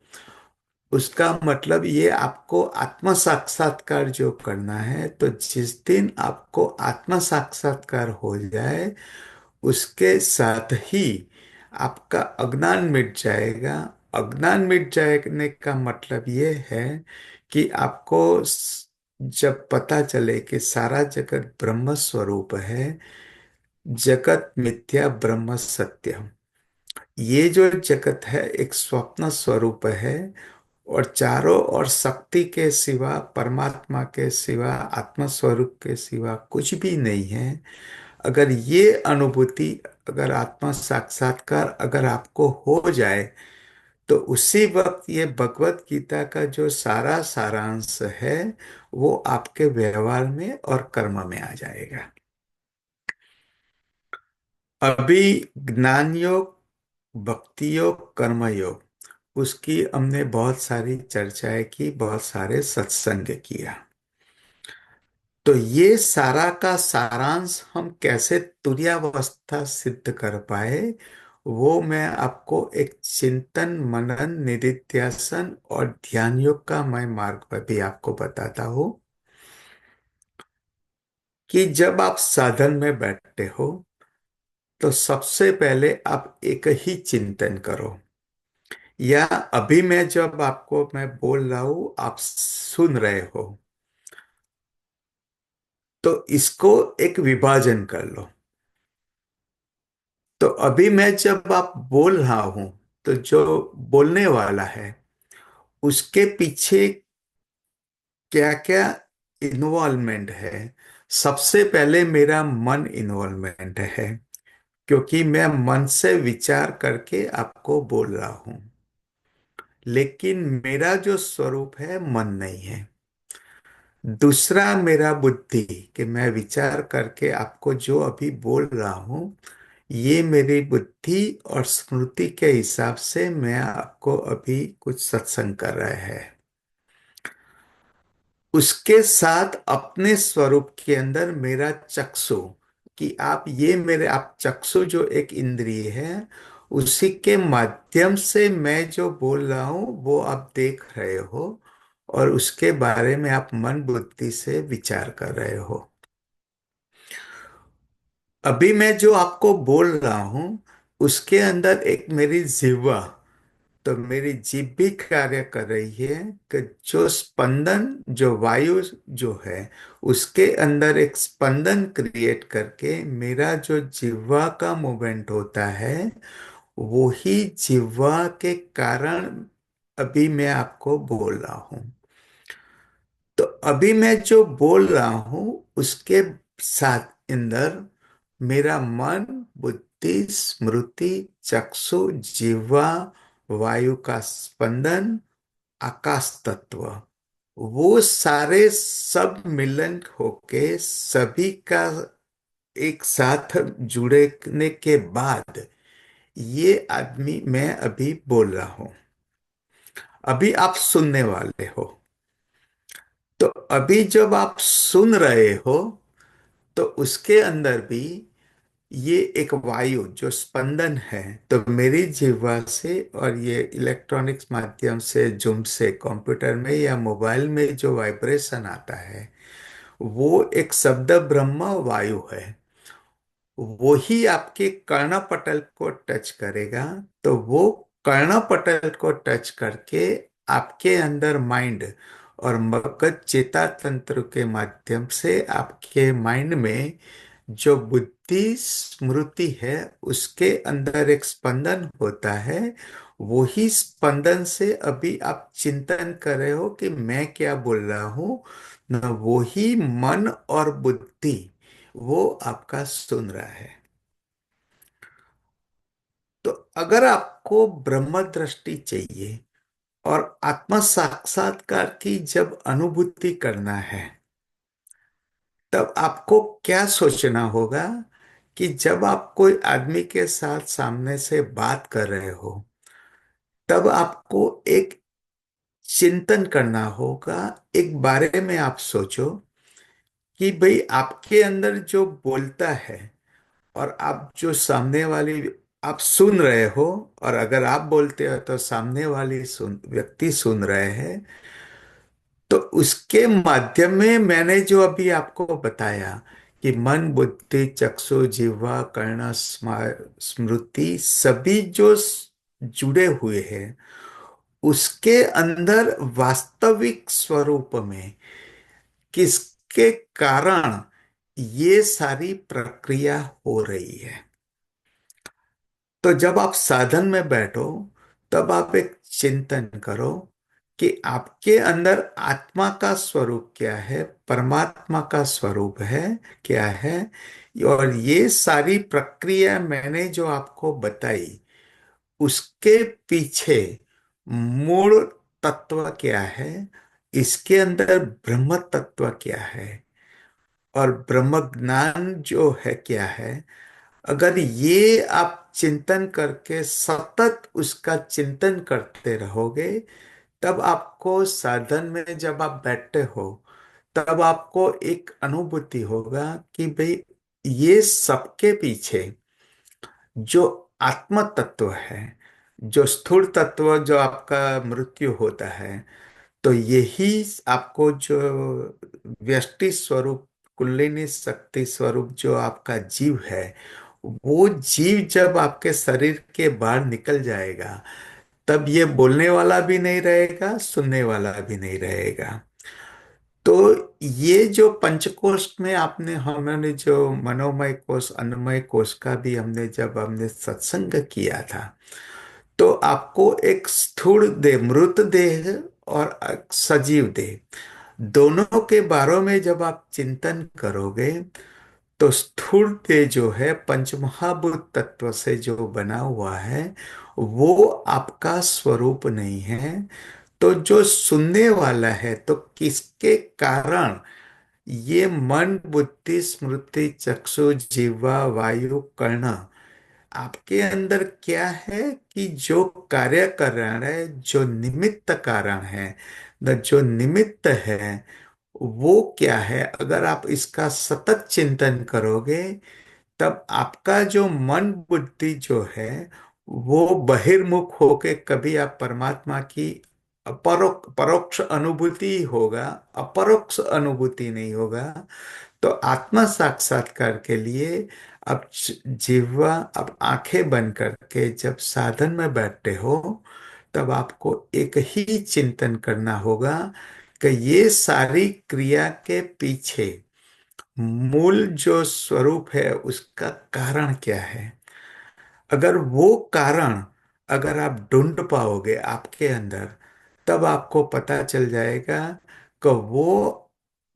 B: उसका मतलब ये, आपको आत्म साक्षात्कार जो करना है, तो जिस दिन आपको आत्म साक्षात्कार हो जाए, उसके साथ ही आपका अज्ञान मिट जाएगा। अज्ञान मिट जाने का मतलब ये है कि आपको जब पता चले कि सारा जगत ब्रह्म स्वरूप है, जगत मिथ्या ब्रह्म सत्य, ये जो जगत है एक स्वप्न स्वरूप है, और चारों ओर शक्ति के सिवा, परमात्मा के सिवा, आत्म स्वरूप के सिवा कुछ भी नहीं है। अगर ये अनुभूति, अगर आत्मा साक्षात्कार अगर आपको हो जाए, तो उसी वक्त ये भगवत गीता का जो सारा सारांश है, वो आपके व्यवहार में और कर्म में आ जाएगा। अभी ज्ञान योग, भक्ति योग, कर्म योग, उसकी हमने बहुत सारी चर्चाएं की, बहुत सारे सत्संग किया। तो ये सारा का सारांश हम कैसे तुरीयावस्था सिद्ध कर पाए, वो मैं आपको एक चिंतन मनन निधिध्यासन और ध्यान योग का मैं मार्ग पर भी आपको बताता हूँ। कि जब आप साधन में बैठते हो, तो सबसे पहले आप एक ही चिंतन करो, या अभी मैं बोल रहा हूं, आप सुन रहे हो, तो इसको एक विभाजन कर लो। तो अभी मैं जब आप बोल रहा हूं, तो जो बोलने वाला है, उसके पीछे क्या क्या इन्वॉल्वमेंट है। सबसे पहले मेरा मन इन्वॉल्वमेंट है, क्योंकि मैं मन से विचार करके आपको बोल रहा हूं। लेकिन मेरा जो स्वरूप है मन नहीं है। दूसरा मेरा बुद्धि, कि मैं विचार करके आपको जो अभी बोल रहा हूं, ये मेरी बुद्धि और स्मृति के हिसाब से मैं आपको अभी कुछ सत्संग कर रहा है। उसके साथ अपने स्वरूप के अंदर मेरा चक्षु, कि आप चक्षु जो एक इंद्रिय है, उसी के माध्यम से मैं जो बोल रहा हूं वो आप देख रहे हो, और उसके बारे में आप मन बुद्धि से विचार कर रहे हो। अभी मैं जो आपको बोल रहा हूं, उसके अंदर एक मेरी जिह्वा, तो मेरी जीभ भी कार्य कर रही है, कि जो स्पंदन, जो वायु जो है, उसके अंदर एक स्पंदन क्रिएट करके मेरा जो जिह्वा का मूवमेंट होता है, वो ही जिह्वा के कारण अभी मैं आपको बोल रहा हूं। तो अभी मैं जो बोल रहा हूं, उसके साथ अंदर मेरा मन, बुद्धि, स्मृति, चक्षु, जिह्वा, वायु का स्पंदन, आकाश तत्व, वो सारे सब मिलन होके सभी का एक साथ जुड़ने के बाद ये आदमी मैं अभी बोल रहा हूं। अभी आप सुनने वाले हो। तो अभी जब आप सुन रहे हो, तो उसके अंदर भी ये एक वायु जो स्पंदन है, तो मेरी जिह्वा से और ये इलेक्ट्रॉनिक्स माध्यम से, जूम से, कंप्यूटर में या मोबाइल में जो वाइब्रेशन आता है, वो एक शब्द ब्रह्म वायु है। वो ही आपके कर्णपटल को टच करेगा। तो वो कर्णपटल को टच करके आपके अंदर माइंड और मगज चेता तंत्र के माध्यम से आपके माइंड में जो बुद्धि स्मृति है, उसके अंदर एक स्पंदन होता है। वही स्पंदन से अभी आप चिंतन कर रहे हो कि मैं क्या बोल रहा हूं, न वही मन और बुद्धि वो आपका सुन रहा है। तो अगर आपको ब्रह्म दृष्टि चाहिए और आत्म साक्षात्कार की जब अनुभूति करना है, तब आपको क्या सोचना होगा, कि जब आप कोई आदमी के साथ सामने से बात कर रहे हो, तब आपको एक चिंतन करना होगा। एक बारे में आप सोचो कि भाई आपके अंदर जो बोलता है और आप जो सामने वाली आप सुन रहे हो, और अगर आप बोलते हो तो सामने वाली व्यक्ति सुन रहे हैं, तो उसके माध्यम में मैंने जो अभी आपको बताया कि मन, बुद्धि, चक्षु, जिह्वा, कर्ण, स्मृति सभी जो जुड़े हुए हैं, उसके अंदर वास्तविक स्वरूप में किसके कारण ये सारी प्रक्रिया हो रही है। तो जब आप साधन में बैठो, तब आप एक चिंतन करो कि आपके अंदर आत्मा का स्वरूप क्या है, परमात्मा का स्वरूप है क्या है। और ये सारी प्रक्रिया मैंने जो आपको बताई, उसके पीछे मूल तत्व क्या है, इसके अंदर ब्रह्म तत्व क्या है, और ब्रह्म ज्ञान जो है क्या है। अगर ये आप चिंतन करके सतत उसका चिंतन करते रहोगे, तब आपको साधन में जब आप बैठते हो, तब आपको एक अनुभूति होगा कि भाई ये सबके पीछे जो आत्म तत्व है, जो स्थूल तत्व जो आपका मृत्यु होता है, तो यही आपको जो व्यष्टि स्वरूप, कुंडलिनी शक्ति स्वरूप जो आपका जीव है, वो जीव जब आपके शरीर के बाहर निकल जाएगा, तब ये बोलने वाला भी नहीं रहेगा, सुनने वाला भी नहीं रहेगा। तो ये जो पंचकोश में आपने हमने जो मनोमय कोश, अन्नमय कोश का भी जब हमने सत्संग किया था, तो आपको एक स्थूल देह, मृत देह और एक सजीव देह, दोनों के बारे में जब आप चिंतन करोगे, तो स्थूल देह जो है पंचमहाभूत तत्व से जो बना हुआ है, वो आपका स्वरूप नहीं है। तो जो सुनने वाला है, तो किसके कारण ये मन, बुद्धि, स्मृति, चक्षु, जीवा, वायु, कर्ण आपके अंदर क्या है कि जो कार्य कर रहा है, जो निमित्त कारण है, जो निमित्त है, वो क्या है। अगर आप इसका सतत चिंतन करोगे, तब आपका जो मन, बुद्धि जो है, वो बहिर्मुख होके कभी आप परमात्मा की परोक्ष अनुभूति ही होगा, अपरोक्ष अनुभूति नहीं होगा। तो आत्मा साक्षात्कार के लिए अब जिह्वा, अब आंखें बंद करके जब साधन में बैठते हो, तब आपको एक ही चिंतन करना होगा कि ये सारी क्रिया के पीछे मूल जो स्वरूप है, उसका कारण क्या है। अगर वो कारण अगर आप ढूंढ पाओगे आपके अंदर, तब आपको पता चल जाएगा कि वो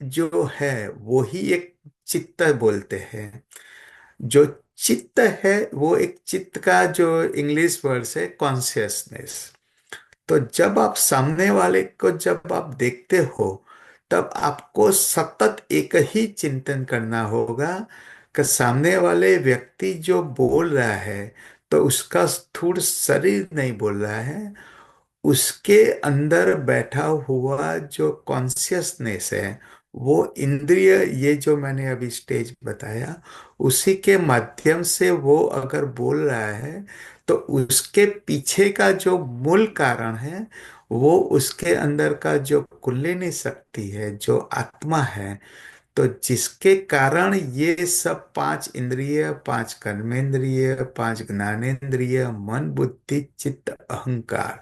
B: जो है वो ही एक चित्त बोलते हैं। जो चित्त है, वो एक चित्त का जो इंग्लिश वर्ड है कॉन्शियसनेस। तो जब आप सामने वाले को जब आप देखते हो, तब आपको सतत एक ही चिंतन करना होगा कि सामने वाले व्यक्ति जो बोल रहा है, तो उसका स्थूल शरीर नहीं बोल रहा है, उसके अंदर बैठा हुआ जो कॉन्शियसनेस है, वो इंद्रिय, ये जो मैंने अभी स्टेज बताया, उसी के माध्यम से वो अगर बोल रहा है, तो उसके पीछे का जो मूल कारण है, वो उसके अंदर का जो कुंडलिनी शक्ति है, जो आत्मा है। तो जिसके कारण ये सब पांच इंद्रिय, पांच कर्मेंद्रिय, पांच ज्ञानेंद्रिय, मन, बुद्धि, चित्त, अहंकार,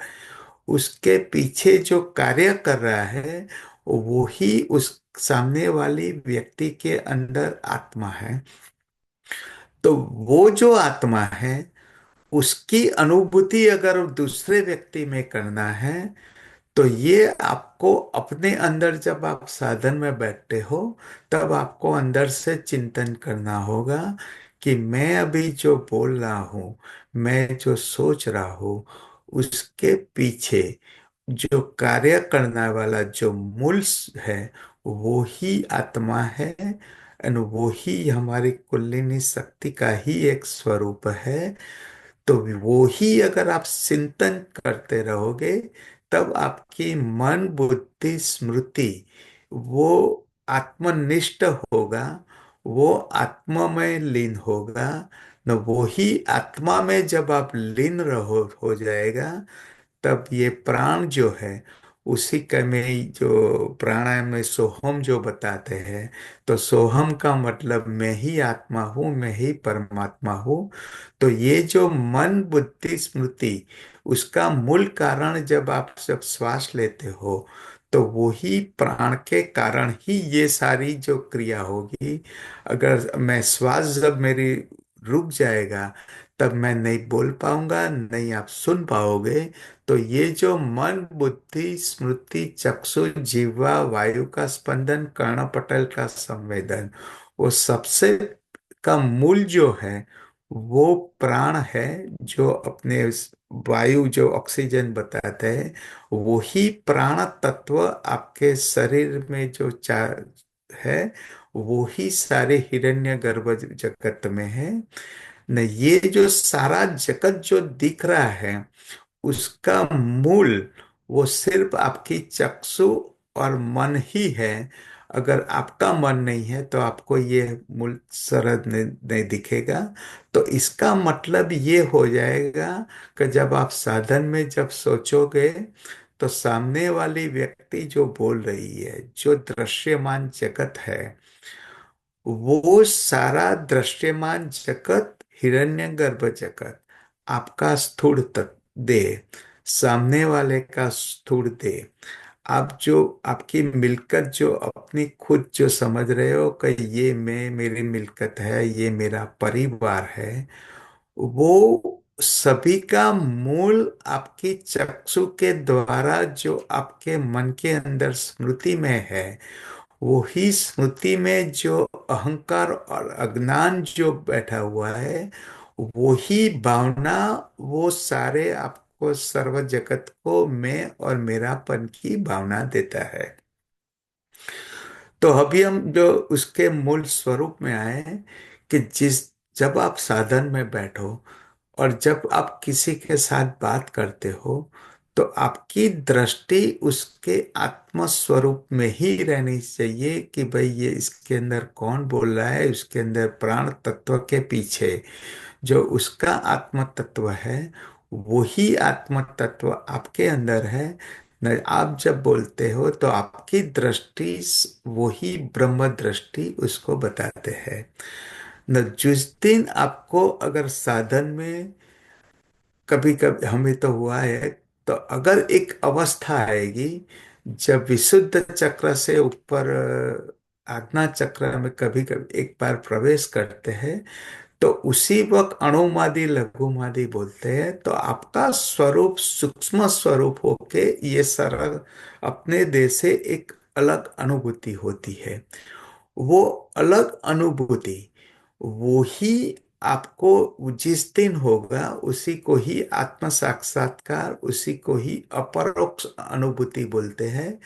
B: उसके पीछे जो कार्य कर रहा है, वो ही उस सामने वाली व्यक्ति के अंदर आत्मा है। तो वो जो आत्मा है, उसकी अनुभूति अगर दूसरे व्यक्ति में करना है, तो ये आपको अपने अंदर जब आप साधन में बैठते हो, तब आपको अंदर से चिंतन करना होगा कि मैं अभी जो बोल रहा हूँ, मैं जो सोच रहा हूँ, उसके पीछे जो कार्य करने वाला जो मूल है, वो ही आत्मा है। एंड वो ही हमारी कुंडलिनी शक्ति का ही एक स्वरूप है। तो वो ही अगर आप चिंतन करते रहोगे, तब आपकी मन बुद्धि स्मृति वो आत्मनिष्ठ होगा, वो आत्मा में लीन होगा। न वो ही आत्मा में जब आप लीन रहो हो जाएगा, तब ये प्राण जो है, उसी का में जो प्राणायाम में सोहम जो बताते हैं, तो सोहम का मतलब मैं ही आत्मा हूँ, मैं ही परमात्मा हूँ। तो ये जो मन बुद्धि स्मृति, उसका मूल कारण जब आप जब श्वास लेते हो, तो वो ही प्राण के कारण ही ये सारी जो क्रिया होगी। अगर मैं श्वास जब मेरी रुक जाएगा, तब मैं नहीं बोल पाऊंगा, नहीं आप सुन पाओगे। तो ये जो मन बुद्धि स्मृति चक्षु जिह्वा वायु का स्पंदन कर्णपटल का संवेदन, वो सबसे का मूल जो है, वो प्राण है। जो अपने वायु जो ऑक्सीजन बताते हैं, वही प्राण तत्व आपके शरीर में जो चार है, वो ही सारे हिरण्यगर्भ जगत में है। न ये जो सारा जगत जो दिख रहा है, उसका मूल वो सिर्फ आपकी चक्षु और मन ही है। अगर आपका मन नहीं है, तो आपको ये मूल सरद नहीं दिखेगा। तो इसका मतलब ये हो जाएगा कि जब आप साधन में जब सोचोगे, तो सामने वाली व्यक्ति जो बोल रही है, जो दृश्यमान जगत है, वो सारा दृश्यमान जगत, हिरण्यगर्भ जगत, आपका स्थूल देह, सामने वाले का स्थूल देह, आप जो आपकी मिल्कत जो अपनी खुद जो समझ रहे हो कि ये मैं, मेरी मिल्कत है, ये मेरा परिवार है, वो सभी का मूल आपकी चक्षु के द्वारा जो आपके मन के अंदर स्मृति में है, वही स्मृति में जो अहंकार और अज्ञान जो बैठा हुआ है, वही भावना वो सारे आपको सर्व जगत को मैं और मेरापन की भावना देता है। तो अभी हम जो उसके मूल स्वरूप में आए हैं, कि जब आप साधन में बैठो और जब आप किसी के साथ बात करते हो, तो आपकी दृष्टि उसके आत्म स्वरूप में ही रहनी चाहिए कि भाई ये इसके अंदर कौन बोल रहा है। उसके अंदर प्राण तत्व के पीछे जो उसका आत्म तत्व है, वही आत्म तत्व आपके अंदर है। न आप जब बोलते हो, तो आपकी दृष्टि वही ब्रह्म दृष्टि उसको बताते हैं। न जिस दिन आपको अगर साधन में कभी कभी हमें तो हुआ है, तो अगर एक अवस्था आएगी जब विशुद्ध चक्र से ऊपर आज्ञा चक्र में कभी कभी एक बार प्रवेश करते हैं, तो उसी वक्त अणुमादि लघुमादि बोलते हैं, तो आपका स्वरूप सूक्ष्म स्वरूप होके ये सारा अपने देश से एक अलग अनुभूति होती है। वो अलग अनुभूति वो ही आपको जिस दिन होगा, उसी को ही आत्म साक्षात्कार, उसी को ही अपरोक्ष अनुभूति बोलते हैं।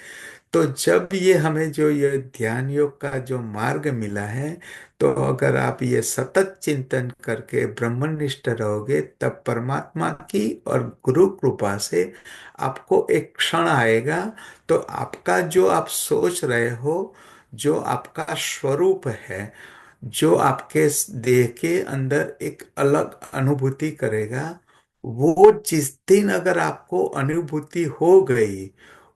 B: तो जब ये हमें जो ये ध्यान योग का जो मार्ग मिला है, तो अगर आप ये सतत चिंतन करके ब्रह्मनिष्ठ रहोगे, तब परमात्मा की और गुरु कृपा से आपको एक क्षण आएगा, तो आपका जो आप सोच रहे हो, जो आपका स्वरूप है, जो आपके देह के अंदर एक अलग अनुभूति करेगा, वो जिस दिन अगर आपको अनुभूति हो गई,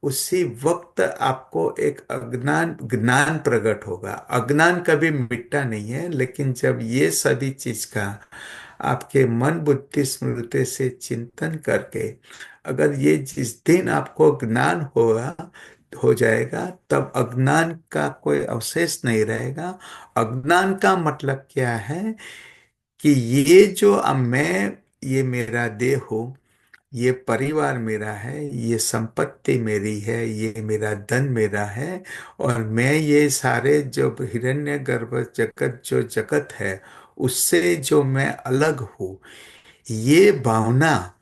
B: उसी वक्त आपको एक अज्ञान ज्ञान प्रकट होगा। अज्ञान कभी मिटता नहीं है, लेकिन जब ये सभी चीज का आपके मन बुद्धि स्मृति से चिंतन करके अगर ये जिस दिन आपको ज्ञान होगा हो जाएगा, तब अज्ञान का कोई अवशेष नहीं रहेगा। अज्ञान का मतलब क्या है कि ये जो अब मैं, ये मेरा देह हो, ये परिवार मेरा है, ये संपत्ति मेरी है, ये मेरा धन मेरा है, और मैं ये सारे जो हिरण्यगर्भ जगत जो जगत है, उससे जो मैं अलग हूँ, ये भावना,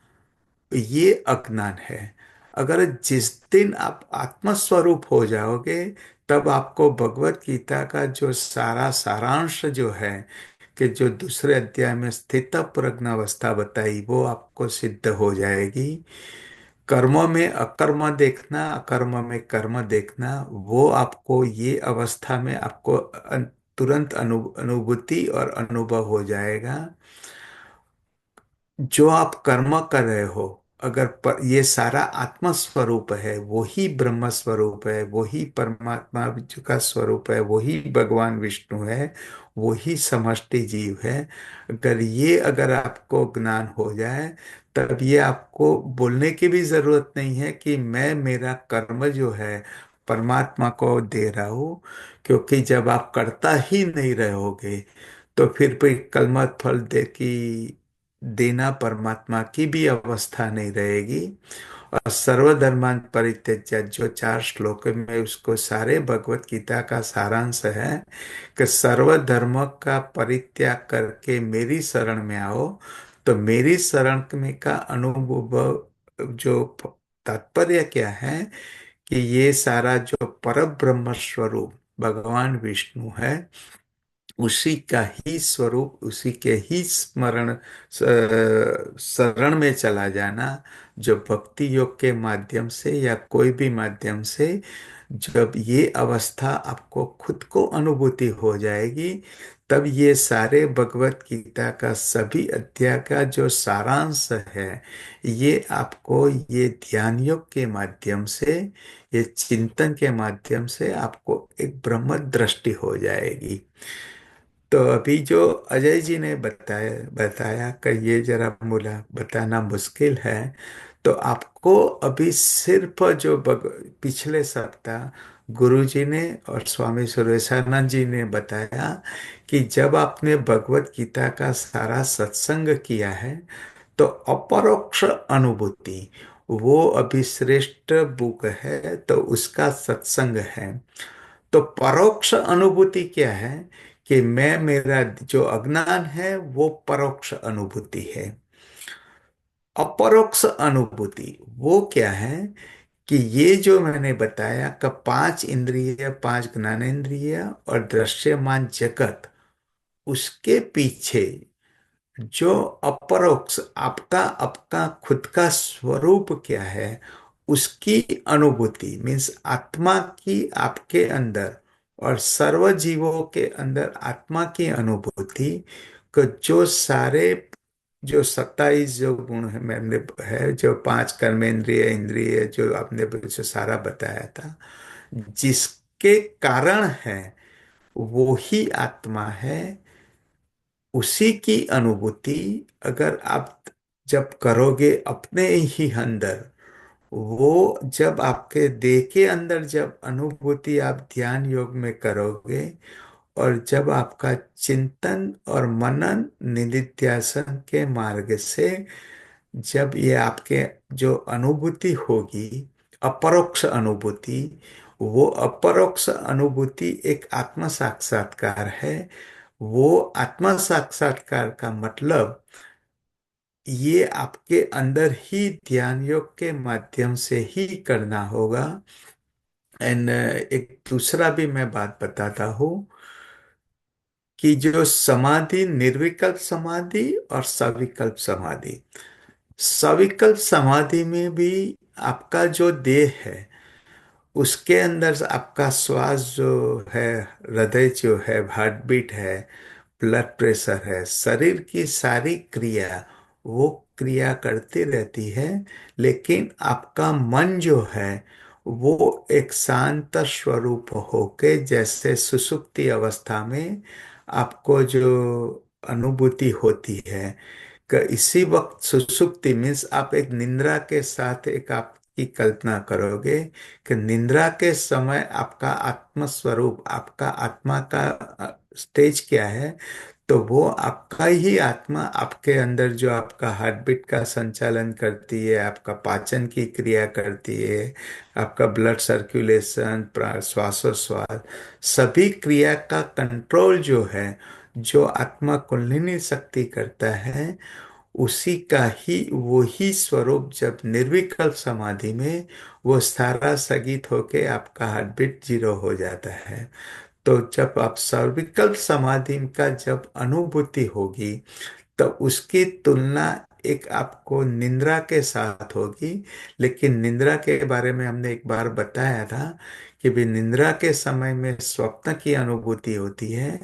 B: ये अज्ञान है। अगर जिस दिन आप आत्मस्वरूप हो जाओगे, तब आपको भगवत गीता का जो सारा सारांश जो है, कि जो दूसरे अध्याय में स्थित प्रज्ञ अवस्था बताई, वो आपको सिद्ध हो जाएगी। कर्म में अकर्म देखना, अकर्म में कर्म देखना, वो आपको ये अवस्था में आपको तुरंत अनुभूति और अनुभव हो जाएगा। जो आप कर्म कर रहे हो, अगर ये सारा आत्मा स्वरूप है, वही ब्रह्म स्वरूप है, वही परमात्मा का स्वरूप है, वही भगवान विष्णु है, वही समष्टि जीव है। अगर आपको ज्ञान हो जाए, तब ये आपको बोलने की भी जरूरत नहीं है कि मैं मेरा कर्म जो है परमात्मा को दे रहा हूँ। क्योंकि जब आप करता ही नहीं रहोगे, तो फिर भी कलमत फल दे की देना परमात्मा की भी अवस्था नहीं रहेगी। और सर्वधर्मान परित्यज्य, जो 4 श्लोक में उसको सारे भगवत गीता का सारांश है, कि सर्वधर्म का परित्याग करके मेरी शरण में आओ। तो मेरी शरण में का अनुभव जो तात्पर्य क्या है, कि ये सारा जो पर ब्रह्म स्वरूप भगवान विष्णु है, उसी का ही स्वरूप, उसी के ही शरण में चला जाना। जो भक्ति योग के माध्यम से या कोई भी माध्यम से जब ये अवस्था आपको खुद को अनुभूति हो जाएगी, तब ये सारे भगवत गीता का सभी अध्याय का जो सारांश है, ये आपको ये ध्यान योग के माध्यम से, ये चिंतन के माध्यम से आपको एक ब्रह्म दृष्टि हो जाएगी। तो अभी जो अजय जी ने बताया बताया कि ये जरा बोला बताना मुश्किल है। तो आपको अभी सिर्फ पिछले सप्ताह गुरु जी ने और स्वामी सुरेशानंद जी ने बताया कि जब आपने भगवत गीता का सारा सत्संग किया है, तो अपरोक्ष अनुभूति वो अभी श्रेष्ठ बुक है, तो उसका सत्संग है। तो परोक्ष अनुभूति क्या है, कि मैं मेरा जो अज्ञान है वो परोक्ष अनुभूति है। अपरोक्ष अनुभूति वो क्या है, कि ये जो मैंने बताया कि 5 इंद्रिय, 5 ज्ञानेंद्रिय और दृश्यमान जगत, उसके पीछे जो अपरोक्ष आपका आपका खुद का स्वरूप क्या है, उसकी अनुभूति मीन्स आत्मा की आपके अंदर और सर्व जीवों के अंदर आत्मा की अनुभूति को, जो सारे जो 27 जो गुण है मैंने है, जो 5 कर्मेंद्रिय इंद्रिय जो आपने जो सारा बताया था, जिसके कारण है वो ही आत्मा है, उसी की अनुभूति अगर आप जब करोगे अपने ही अंदर, वो जब आपके देह के अंदर जब अनुभूति आप ध्यान योग में करोगे, और जब आपका चिंतन और मनन निधिध्यासन के मार्ग से जब ये आपके जो अनुभूति होगी, अपरोक्ष अनुभूति, वो अपरोक्ष अनुभूति एक आत्म साक्षात्कार है। वो आत्म साक्षात्कार का मतलब ये आपके अंदर ही ध्यान योग के माध्यम से ही करना होगा। एंड एक दूसरा भी मैं बात बताता हूँ, कि जो समाधि, निर्विकल्प समाधि और सविकल्प समाधि, सविकल्प समाधि में भी आपका जो देह है, उसके अंदर आपका श्वास जो है, हृदय जो है, हार्ट बीट है, ब्लड प्रेशर है, शरीर की सारी क्रिया वो क्रिया करती रहती है। लेकिन आपका मन जो है, वो एक शांत स्वरूप होके, जैसे सुषुप्ति अवस्था में आपको जो अनुभूति होती है, कि इसी वक्त सुषुप्ति मीन्स आप एक निद्रा के साथ एक आपकी कल्पना करोगे, कि निद्रा के समय आपका आत्म स्वरूप, आपका आत्मा का स्टेज क्या है। तो वो आपका ही आत्मा आपके अंदर जो आपका हार्ट बीट का संचालन करती है, आपका पाचन की क्रिया करती है, आपका ब्लड सर्कुलेशन, श्वासोश्वास, सभी क्रिया का कंट्रोल जो है, जो आत्मा कुंडलिनी शक्ति करता है, उसी का ही वही स्वरूप जब निर्विकल्प समाधि में वो सारा स्थगित होके आपका हार्ट बीट जीरो हो जाता है। तो जब आप सविकल्प समाधि का जब अनुभूति होगी, तो उसकी तुलना एक आपको निद्रा के साथ होगी। लेकिन निद्रा के बारे में हमने एक बार बताया था कि भी निद्रा के समय में स्वप्न की अनुभूति होती है,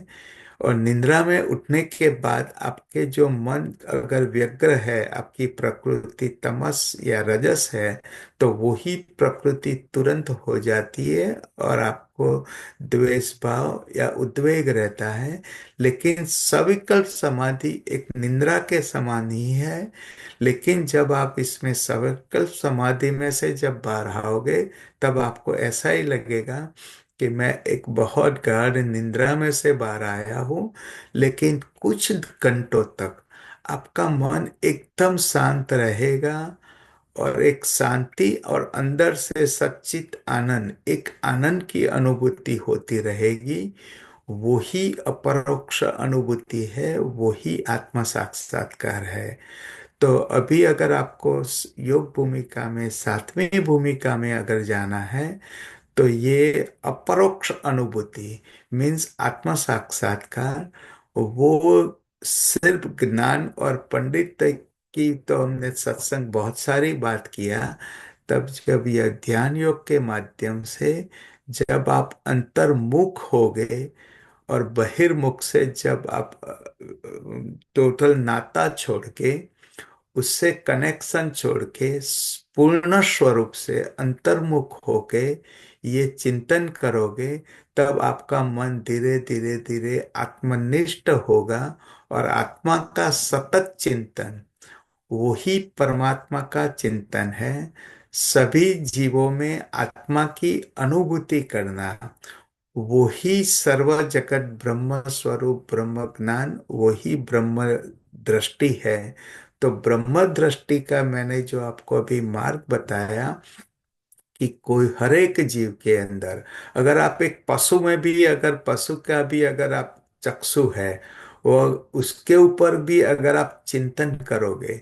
B: और निद्रा में उठने के बाद आपके जो मन अगर व्यग्र है, आपकी प्रकृति तमस या रजस है, तो वही प्रकृति तुरंत हो जाती है और आपको द्वेष भाव या उद्वेग रहता है। लेकिन सविकल्प समाधि एक निद्रा के समान ही है। लेकिन जब आप इसमें सविकल्प समाधि में से जब बाहर आओगे, तब आपको ऐसा ही लगेगा कि मैं एक बहुत गाढ़ निद्रा में से बाहर आया हूँ। लेकिन कुछ घंटों तक आपका मन एकदम शांत रहेगा, और एक शांति और अंदर से सच्चित आनंद, एक आनंद की अनुभूति होती रहेगी। वही अपरोक्ष अनुभूति है, वही आत्म साक्षात्कार है। तो अभी अगर आपको योग भूमिका में 7वीं भूमिका में अगर जाना है, तो ये अपरोक्ष अनुभूति मीन्स आत्म साक्षात्कार, वो सिर्फ ज्ञान और पंडित की तो हमने सत्संग बहुत सारी बात किया। तब जब यह ध्यान योग के माध्यम से जब आप अंतर्मुख हो गए, और बहिर्मुख से जब आप टोटल नाता छोड़ के, उससे कनेक्शन छोड़ के पूर्ण स्वरूप से अंतर्मुख होके ये चिंतन करोगे, तब आपका मन धीरे धीरे धीरे आत्मनिष्ठ होगा। और आत्मा का सतत चिंतन वही परमात्मा का चिंतन है। सभी जीवों में आत्मा की अनुभूति करना, वही सर्व जगत ब्रह्म स्वरूप ब्रह्म ज्ञान, वही ब्रह्म दृष्टि है। तो ब्रह्म दृष्टि का मैंने जो आपको अभी मार्ग बताया कि कोई हर एक जीव के अंदर, अगर आप एक पशु में भी, अगर पशु का भी अगर आप चक्षु है, वो उसके ऊपर भी अगर आप चिंतन करोगे,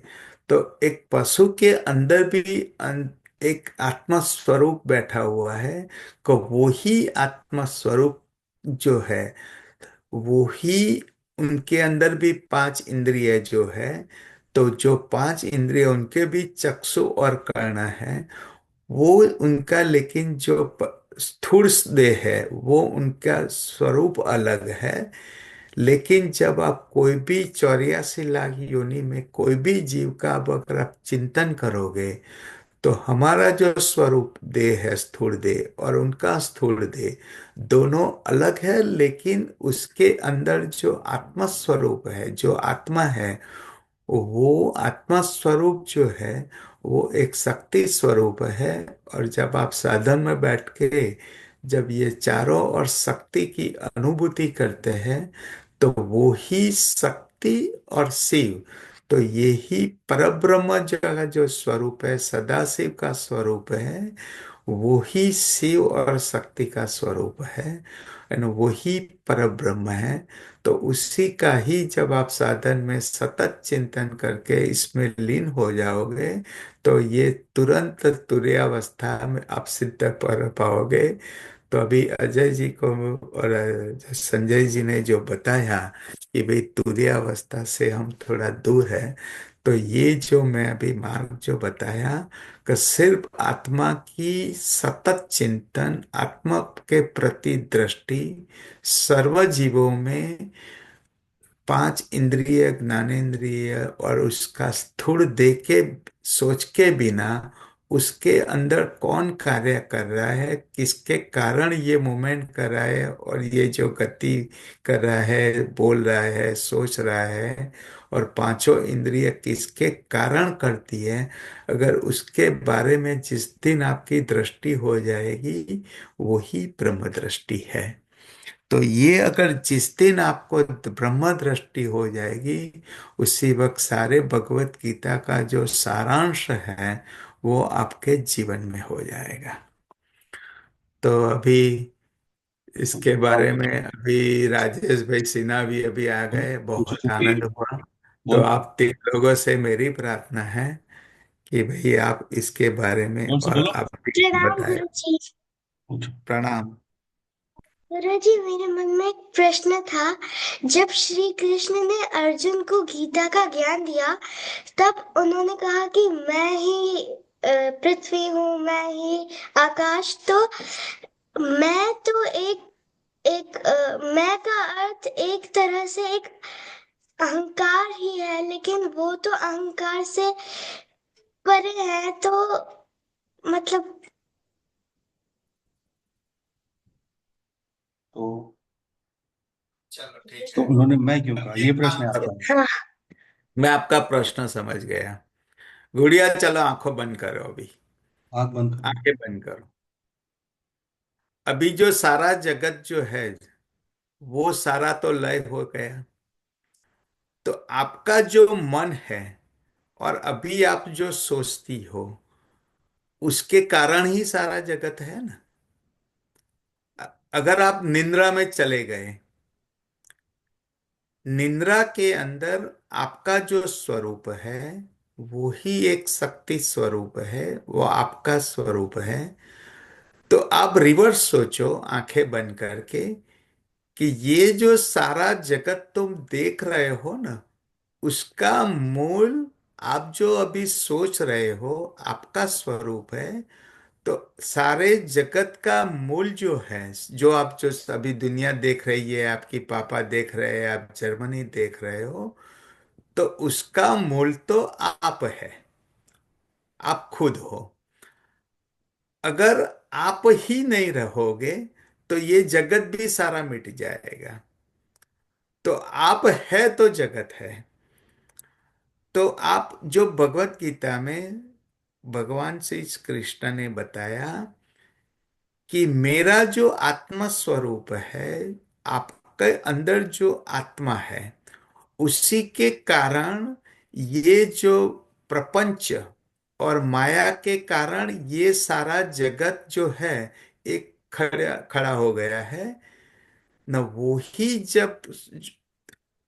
B: तो एक पशु के अंदर भी एक आत्मा स्वरूप बैठा हुआ है। को वही आत्मा स्वरूप जो है, वही उनके अंदर भी 5 इंद्रिय जो है, तो जो 5 इंद्रिय उनके भी चक्षु और कर्ण है, वो उनका, लेकिन जो स्थूल देह है वो उनका स्वरूप अलग है। लेकिन जब आप कोई भी 84 लाख योनि में कोई भी जीव का अब अगर आप चिंतन करोगे, तो हमारा जो स्वरूप देह है स्थूल देह, और उनका स्थूल देह दोनों अलग है। लेकिन उसके अंदर जो आत्मा स्वरूप है, जो आत्मा है, वो आत्मा स्वरूप जो है वो एक शक्ति स्वरूप है। और जब आप साधन में बैठ के जब ये चारों और शक्ति की अनुभूति करते हैं, तो वो ही शक्ति और शिव, तो यही परब्रह्म जो स्वरूप है, सदाशिव का स्वरूप है, वो ही शिव और शक्ति का स्वरूप है, एंड वही परब्रह्म है। तो उसी का ही जब आप साधन में सतत चिंतन करके इसमें लीन हो जाओगे, तो ये तुरंत तुरीयावस्था में आप सिद्ध कर पाओगे। तो अभी अजय जी को और संजय जी ने जो बताया कि भाई तुरीयावस्था से हम थोड़ा दूर है, तो ये जो मैं अभी मार्ग जो बताया कि सिर्फ आत्मा की सतत चिंतन, आत्मा के प्रति दृष्टि, सर्व जीवों में 5 इंद्रिय ज्ञानेंद्रिय और उसका स्थूल देख के सोच के बिना, उसके अंदर कौन कार्य कर रहा है, किसके कारण ये मूवमेंट कर रहा है, और ये जो गति कर रहा है, बोल रहा है, सोच रहा है, और 5 इंद्रिय किसके कारण करती है, अगर उसके बारे में जिस दिन आपकी दृष्टि हो जाएगी, वही ब्रह्म दृष्टि है। तो ये अगर जिस दिन आपको ब्रह्म दृष्टि हो जाएगी, उसी वक्त सारे भगवत गीता का जो सारांश है वो आपके जीवन में हो जाएगा। तो अभी इसके बारे में अभी राजेश भाई सिन्हा भी अभी आ गए, बहुत आनंद हुआ। तो
C: बोल
B: आप तीन लोगों से मेरी प्रार्थना है कि भाई आप इसके बारे में
C: बोल से
B: और
C: बोलो।
B: आप भी
E: प्रणाम
B: बताए।
E: गुरुजी।
C: पूछो।
B: प्रणाम।
E: गुरुजी, मेरे मन में एक प्रश्न था। जब श्री कृष्ण ने अर्जुन को गीता का ज्ञान दिया, तब उन्होंने कहा कि मैं ही पृथ्वी हूँ, मैं ही आकाश। तो मैं तो मैं का अर्थ एक तरह से एक अहंकार ही है, लेकिन वो तो अहंकार से परे है। तो मतलब
C: तो
B: चलो ठीक
C: तो
B: है।
C: उन्होंने मैं क्यों कहा, ये
B: एक
C: प्रश्न
B: काम
C: है
B: करो,
C: आपका?
E: हाँ।
B: मैं आपका प्रश्न समझ गया। गुड़िया चलो आंखों बंद करो अभी।
C: आंख बंद करो।
B: आंखें बंद करो। अभी जो सारा जगत जो है वो सारा तो लय हो गया। तो आपका जो मन है और अभी आप जो सोचती हो उसके कारण ही सारा जगत है ना। अगर आप निद्रा में चले गए, निद्रा के अंदर आपका जो स्वरूप है वो ही एक शक्ति स्वरूप है, वो आपका स्वरूप है। तो आप रिवर्स सोचो आंखें बंद करके कि ये जो सारा जगत तुम देख रहे हो ना, उसका मूल आप जो अभी सोच रहे हो आपका स्वरूप है। तो सारे जगत का मूल जो है, जो आप जो अभी दुनिया देख रही है, आपकी पापा देख रहे हैं, आप जर्मनी देख रहे हो, तो उसका मूल तो आप है, आप खुद हो। अगर आप ही नहीं रहोगे तो ये जगत भी सारा मिट जाएगा। तो आप है तो जगत है। तो आप जो भगवत गीता में भगवान श्री कृष्ण ने बताया कि मेरा जो आत्मा स्वरूप है, आपके अंदर जो आत्मा है, उसी के कारण ये जो प्रपंच और माया के कारण ये सारा जगत जो है एक खड़ा खड़ा हो गया है न। वो ही जब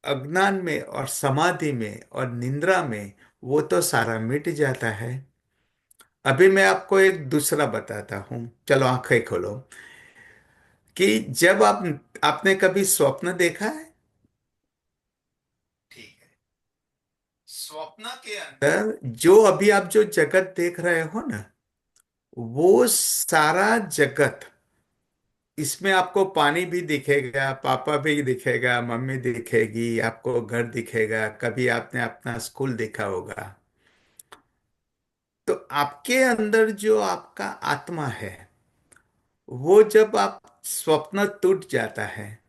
B: अज्ञान में और समाधि में और निद्रा में वो तो सारा मिट जाता है। अभी मैं आपको एक दूसरा बताता हूं, चलो आंखें खोलो। कि जब आपने कभी स्वप्न देखा है? ठीक है। स्वप्न के अंदर जो अभी आप जो जगत देख रहे हो ना, वो सारा जगत, इसमें आपको पानी भी दिखेगा, पापा भी दिखेगा, मम्मी दिखेगी, आपको घर दिखेगा, कभी आपने अपना स्कूल देखा होगा। तो आपके अंदर जो आपका आत्मा है, वो जब आप स्वप्न टूट जाता है,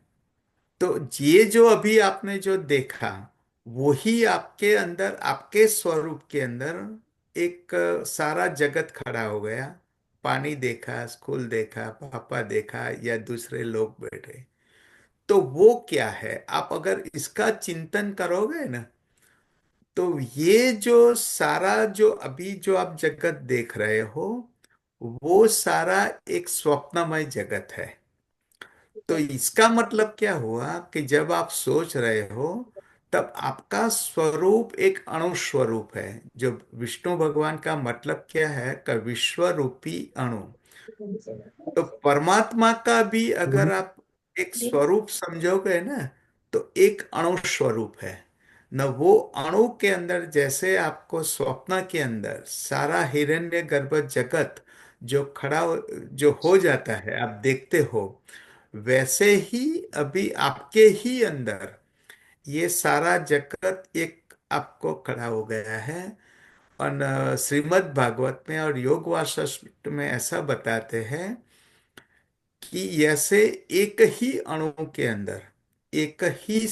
B: तो ये जो अभी आपने जो देखा वही आपके अंदर, आपके स्वरूप के अंदर एक सारा जगत खड़ा हो गया। पानी देखा, स्कूल देखा, पापा देखा या दूसरे लोग बैठे। तो वो क्या है, आप अगर इसका चिंतन करोगे ना, तो ये जो सारा जो अभी जो आप जगत देख रहे हो वो सारा एक स्वप्नमय जगत है। तो इसका मतलब क्या हुआ कि जब आप सोच रहे हो तब आपका स्वरूप एक अणु स्वरूप है। जो विष्णु भगवान का मतलब क्या है कि विश्व रूपी अणु। तो परमात्मा का भी अगर आप एक स्वरूप समझोगे ना, तो एक अणु स्वरूप है न। वो अणु के अंदर जैसे आपको स्वप्न के अंदर सारा हिरण्य गर्भ जगत जो जो हो जाता है आप देखते हो, वैसे ही अभी आपके ही अंदर ये सारा जगत एक आपको खड़ा हो गया है। और श्रीमद् भागवत में और योग वासिष्ठ में ऐसा बताते हैं कि जैसे एक ही अणु के अंदर, एक ही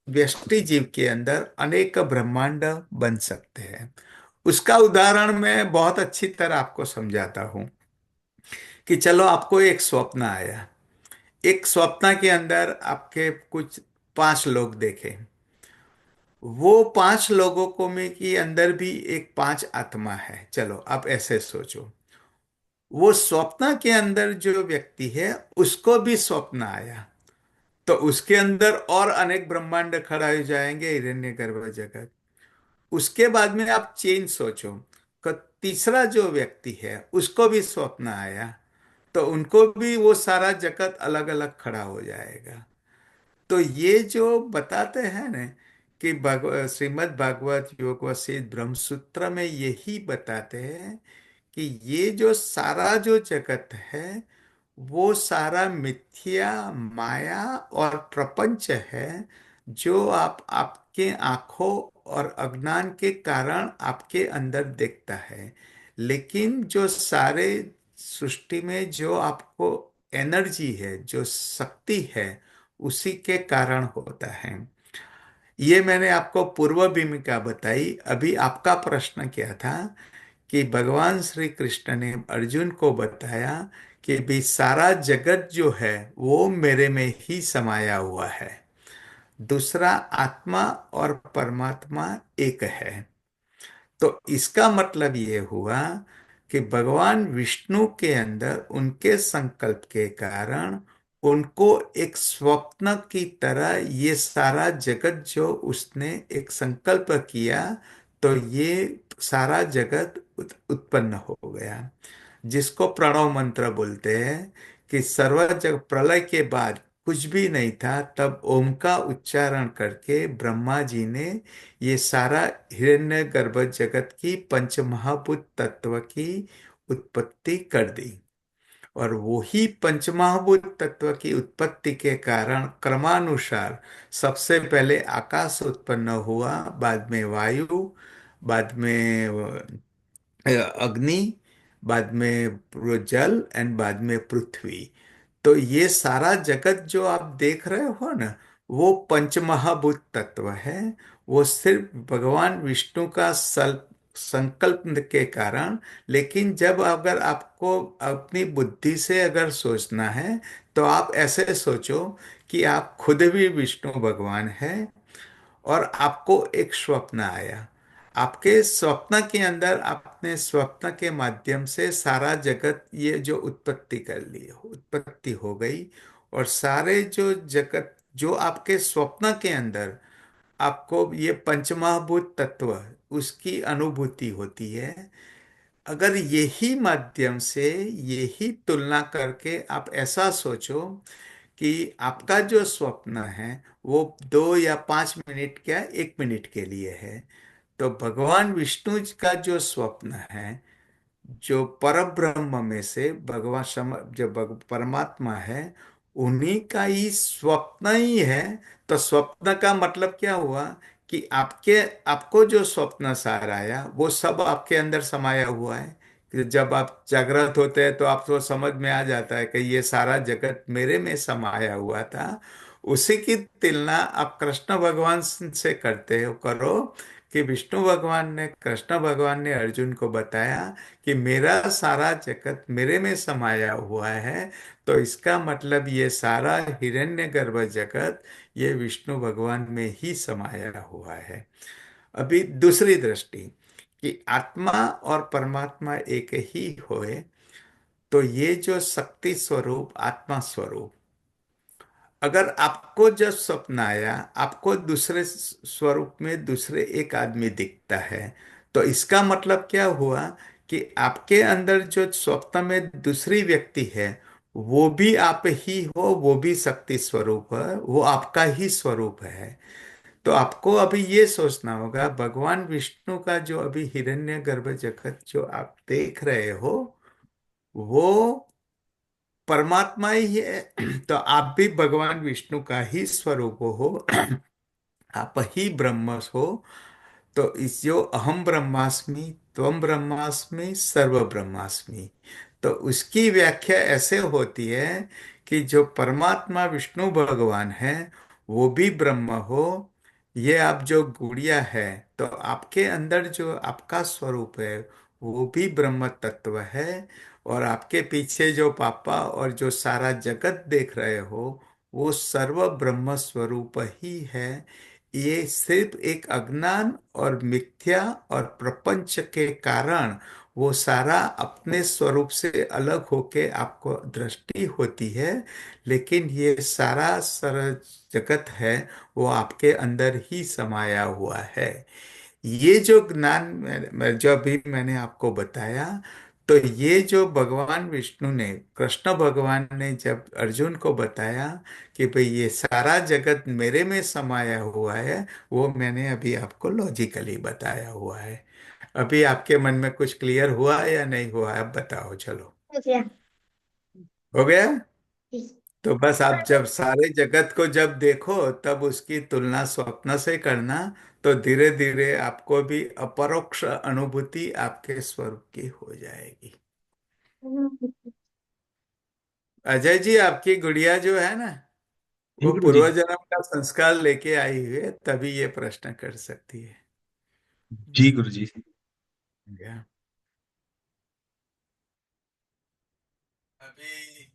B: व्यष्टि जीव के अंदर अनेक ब्रह्मांड बन सकते हैं। उसका उदाहरण मैं बहुत अच्छी तरह आपको समझाता हूं कि चलो आपको एक स्वप्न आया। एक स्वप्न के अंदर आपके कुछ पांच लोग देखे। वो पांच लोगों को में के अंदर भी एक पांच आत्मा है। चलो आप ऐसे सोचो, वो स्वप्न के अंदर जो व्यक्ति है उसको भी स्वप्न आया। तो उसके अंदर और अनेक ब्रह्मांड खड़ा हो जाएंगे, हिरण्यगर्भ जगत। उसके बाद में आप चेंज सोचो कि तीसरा जो व्यक्ति है उसको भी स्वप्न आया, तो उनको भी वो सारा जगत अलग अलग खड़ा हो जाएगा। तो ये जो बताते हैं ना कि श्रीमद् भागवत योग वशिष्ठ ब्रह्म सूत्र में यही बताते हैं कि ये जो सारा जो जगत है वो सारा मिथ्या, माया और प्रपंच है, जो आप आपके आंखों और अज्ञान के कारण आपके अंदर दिखता है। लेकिन जो सारे सृष्टि में जो आपको एनर्जी है, जो शक्ति है, उसी के कारण होता है। ये मैंने आपको पूर्व भूमिका बताई। अभी आपका प्रश्न क्या था कि भगवान श्री कृष्ण ने अर्जुन को बताया कि भी सारा जगत जो है वो मेरे में ही समाया हुआ है। दूसरा, आत्मा और परमात्मा एक है। तो इसका मतलब ये हुआ कि भगवान विष्णु के अंदर उनके संकल्प के कारण उनको एक स्वप्न की तरह ये सारा जगत जो उसने एक संकल्प किया, तो ये सारा जगत उत्पन्न हो गया, जिसको प्रणव मंत्र बोलते हैं। कि सर्व जग प्रलय के बाद कुछ भी नहीं था, तब ओम का उच्चारण करके ब्रह्मा जी ने ये सारा हिरण्य गर्भ जगत की पंचमहाभूत तत्व की उत्पत्ति कर दी। और वही पंचमहाभूत तत्व की उत्पत्ति के कारण क्रमानुसार सबसे पहले आकाश उत्पन्न हुआ, बाद में वायु, बाद में अग्नि, बाद में जल एंड बाद में पृथ्वी। तो ये सारा जगत जो आप देख रहे हो ना, वो पंचमहाभूत तत्व है। वो सिर्फ भगवान विष्णु का संकल्प के कारण। लेकिन जब अगर आपको अपनी बुद्धि से अगर सोचना है, तो आप ऐसे सोचो कि आप खुद भी विष्णु भगवान हैं और आपको एक स्वप्न आया। आपके स्वप्न के अंदर आपने स्वप्न के माध्यम से सारा जगत ये जो उत्पत्ति कर ली, उत्पत्ति हो गई। और सारे जो जगत जो आपके स्वप्न के अंदर आपको ये पंचमहाभूत तत्व उसकी अनुभूति होती है। अगर यही माध्यम से यही तुलना करके आप ऐसा सोचो कि आपका जो स्वप्न है वो 2 या 5 मिनट क्या 1 मिनट के लिए है, तो भगवान विष्णु जी का जो स्वप्न है, जो पर ब्रह्म में से भगवान जो परमात्मा है, उन्हीं का ही स्वप्न ही है। तो स्वप्न का मतलब क्या हुआ कि आपको जो स्वप्न सार आया वो सब आपके अंदर समाया हुआ है। कि जब आप जागृत होते हैं तो आपको समझ में आ जाता है कि ये सारा जगत मेरे में समाया हुआ था। उसी की तुलना आप कृष्ण भगवान से करते हो, करो कि विष्णु भगवान ने, कृष्ण भगवान ने अर्जुन को बताया कि मेरा सारा जगत मेरे में समाया हुआ है। तो इसका मतलब ये सारा हिरण्यगर्भ जगत ये विष्णु भगवान में ही समाया हुआ है। अभी दूसरी दृष्टि कि आत्मा और परमात्मा एक ही होए, तो ये जो शक्ति स्वरूप आत्मा स्वरूप, अगर आपको जब स्वप्न आया, आपको दूसरे स्वरूप में दूसरे एक आदमी दिखता है, तो इसका मतलब क्या हुआ कि आपके अंदर जो स्वप्न में दूसरी व्यक्ति है वो भी आप ही हो, वो भी शक्ति स्वरूप है, वो आपका ही स्वरूप है। तो आपको अभी ये सोचना होगा, भगवान विष्णु का जो अभी हिरण्यगर्भ जगत जो आप देख रहे हो वो परमात्मा ही है। तो आप भी भगवान विष्णु का ही स्वरूप हो, आप ही ब्रह्म हो। तो इस जो अहम ब्रह्मास्मि, त्वम ब्रह्मास्मि, सर्व ब्रह्मास्मि, तो उसकी व्याख्या ऐसे होती है कि जो परमात्मा विष्णु भगवान है वो भी ब्रह्म हो। ये आप जो गुड़िया है, तो आपके अंदर जो आपका स्वरूप है वो भी ब्रह्म तत्व है। और आपके पीछे जो पापा और जो सारा जगत देख रहे हो वो सर्व ब्रह्म स्वरूप ही है। ये सिर्फ एक अज्ञान और मिथ्या और प्रपंच के कारण वो सारा अपने स्वरूप से अलग होके आपको दृष्टि होती है, लेकिन ये सारा जगत है वो आपके अंदर ही समाया हुआ है। ये जो ज्ञान जो अभी मैंने आपको बताया, तो ये जो भगवान विष्णु ने, कृष्ण भगवान ने जब अर्जुन को बताया कि भाई ये सारा जगत मेरे में समाया हुआ है, वो मैंने अभी आपको लॉजिकली बताया हुआ है। अभी आपके मन में कुछ क्लियर हुआ या नहीं हुआ, आप बताओ, चलो।
E: हो गया।
B: हो गया? तो बस आप जब सारे जगत को जब देखो, तब उसकी तुलना स्वप्न से करना, तो धीरे धीरे आपको भी अपरोक्ष अनुभूति आपके स्वरूप की हो जाएगी। अजय जी, आपकी गुड़िया जो है ना,
C: जी
B: वो
C: गुरुजी।
B: पूर्व जन्म का संस्कार लेके आई हुई है, तभी ये प्रश्न कर सकती है।
C: जी गुरुजी।
B: क्या? अभी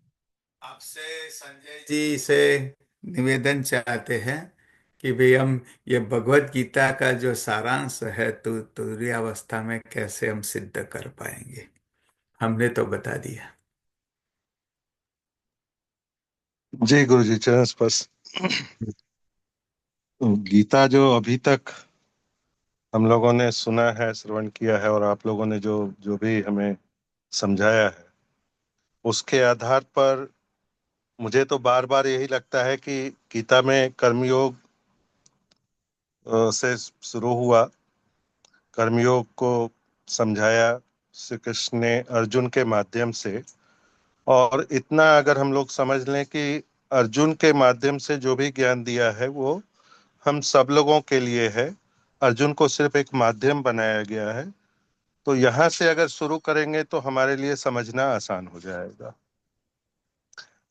B: आपसे संजय जी से निवेदन चाहते हैं कि भाई हम ये भगवत गीता का जो सारांश है, तो तुरीयावस्था में कैसे हम सिद्ध कर पाएंगे? हमने तो बता दिया।
F: जी गुरु जी, चरण स्पर्श। गीता जो अभी तक हम लोगों ने सुना है, श्रवण किया है, और आप लोगों ने जो जो भी हमें समझाया है, उसके आधार पर मुझे तो बार बार यही लगता है कि गीता में कर्मयोग से शुरू हुआ, कर्मयोग को समझाया श्री कृष्ण ने अर्जुन के माध्यम से। और इतना अगर हम लोग समझ लें कि अर्जुन के माध्यम से जो भी ज्ञान दिया है वो हम सब लोगों के लिए है, अर्जुन को सिर्फ एक माध्यम बनाया गया है, तो यहाँ से अगर शुरू करेंगे तो हमारे लिए समझना आसान हो जाएगा।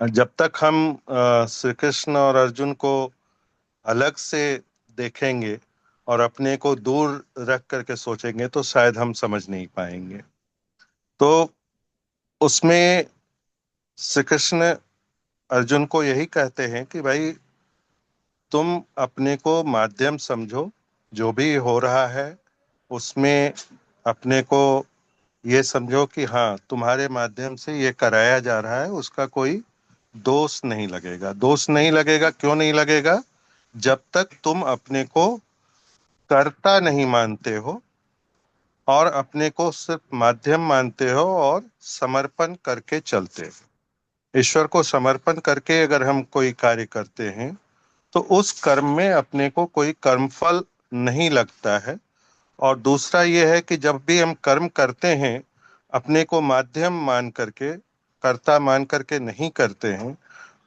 F: जब तक हम श्री कृष्ण और अर्जुन को अलग से देखेंगे और अपने को दूर रख करके सोचेंगे, तो शायद हम समझ नहीं पाएंगे। तो उसमें श्री कृष्ण अर्जुन को यही कहते हैं कि भाई, तुम अपने को माध्यम समझो, जो भी हो रहा है उसमें अपने को ये समझो कि हाँ, तुम्हारे माध्यम से ये कराया जा रहा है, उसका कोई दोष नहीं लगेगा। दोष नहीं लगेगा, क्यों नहीं लगेगा? जब तक तुम अपने को कर्ता नहीं मानते हो और अपने को सिर्फ माध्यम मानते हो और समर्पण करके चलते हो। ईश्वर को समर्पण करके अगर हम कोई कार्य करते हैं, तो उस कर्म में अपने को कोई कर्मफल नहीं लगता है। और दूसरा ये है कि जब भी हम कर्म करते हैं, अपने को माध्यम मान करके, कर्ता मान करके नहीं करते हैं,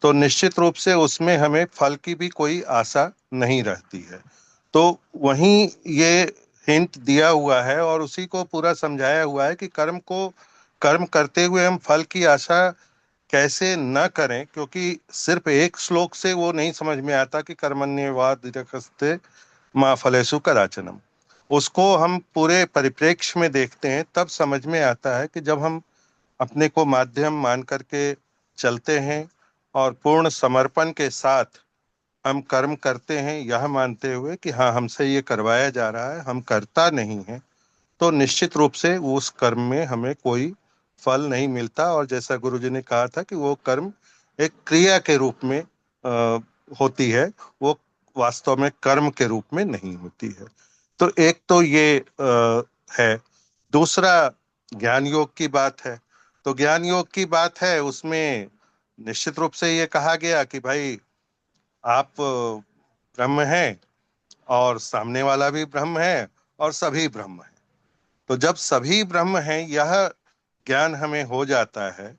F: तो निश्चित रूप से उसमें हमें फल की भी कोई आशा नहीं रहती है। तो वहीं ये हिंट दिया हुआ है और उसी को पूरा समझाया हुआ है कि कर्म करते हुए हम फल की आशा कैसे न करें, क्योंकि सिर्फ एक श्लोक से वो नहीं समझ में आता कि कर्मण्येवाधिकारस्ते माँ फलेषु कदाचनम। उसको हम पूरे परिप्रेक्ष्य में देखते हैं, तब समझ में आता है कि जब हम अपने को माध्यम मान करके चलते हैं और पूर्ण समर्पण के साथ हम कर्म करते हैं, यह मानते हुए कि हाँ, हमसे ये करवाया जा रहा है, हम करता नहीं है, तो निश्चित रूप से उस कर्म में हमें कोई फल नहीं मिलता। और जैसा गुरुजी ने कहा था कि वो कर्म एक क्रिया के रूप में होती है, वो वास्तव में कर्म के रूप में नहीं होती है। तो एक तो ये है। दूसरा ज्ञान योग की बात है। तो ज्ञान योग की बात है, उसमें निश्चित रूप से ये कहा गया कि भाई, आप ब्रह्म हैं और सामने वाला भी ब्रह्म है और सभी ब्रह्म है। तो जब सभी ब्रह्म हैं, यह ज्ञान हमें हो जाता है,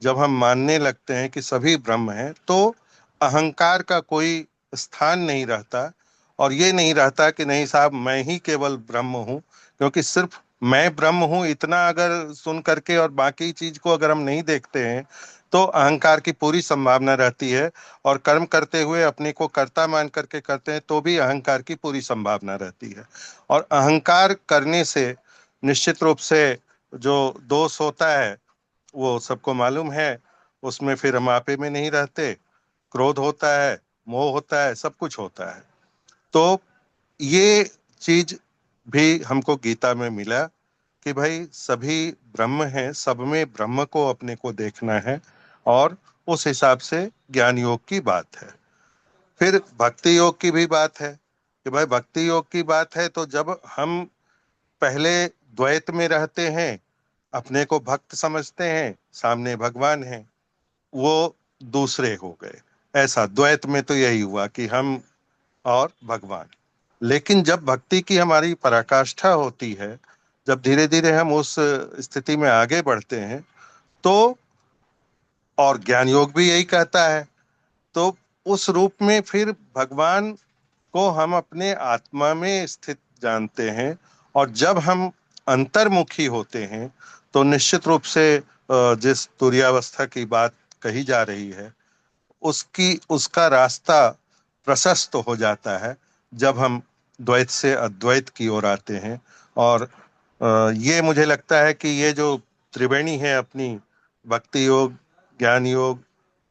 F: जब हम मानने लगते हैं कि सभी ब्रह्म हैं, तो अहंकार का कोई स्थान नहीं रहता। और ये नहीं रहता कि नहीं साहब, मैं ही केवल ब्रह्म हूँ, क्योंकि सिर्फ मैं ब्रह्म हूँ इतना अगर सुन करके और बाकी चीज को अगर हम नहीं देखते हैं, तो अहंकार की पूरी संभावना रहती है। और कर्म करते हुए अपने को कर्ता मान करके करते हैं, तो भी अहंकार की पूरी संभावना रहती है। और अहंकार करने से निश्चित रूप से जो दोष होता है वो सबको मालूम है। उसमें फिर हम आपे में नहीं रहते, क्रोध होता है, मोह होता है, सब कुछ होता है। तो ये चीज भी हमको गीता में मिला कि भाई सभी ब्रह्म हैं, सब में ब्रह्म को अपने को देखना है, और उस हिसाब से ज्ञान योग की बात है। फिर भक्ति योग की भी बात है कि भाई भक्ति योग की बात है तो जब हम पहले द्वैत में रहते हैं, अपने को भक्त समझते हैं, सामने भगवान है, वो दूसरे हो गए। ऐसा द्वैत में तो यही हुआ कि हम और भगवान। लेकिन जब भक्ति की हमारी पराकाष्ठा होती है, जब धीरे धीरे हम उस स्थिति में आगे बढ़ते हैं, तो और ज्ञान योग भी यही कहता है, तो उस रूप में फिर भगवान को हम अपने आत्मा में स्थित जानते हैं। और जब हम अंतर्मुखी होते हैं तो निश्चित रूप से जिस तुरीयावस्था की बात कही जा रही है, उसकी उसका रास्ता प्रशस्त हो जाता है जब हम द्वैत से अद्वैत की ओर आते हैं। और ये मुझे लगता है कि ये जो त्रिवेणी है अपनी, भक्ति योग, ज्ञान योग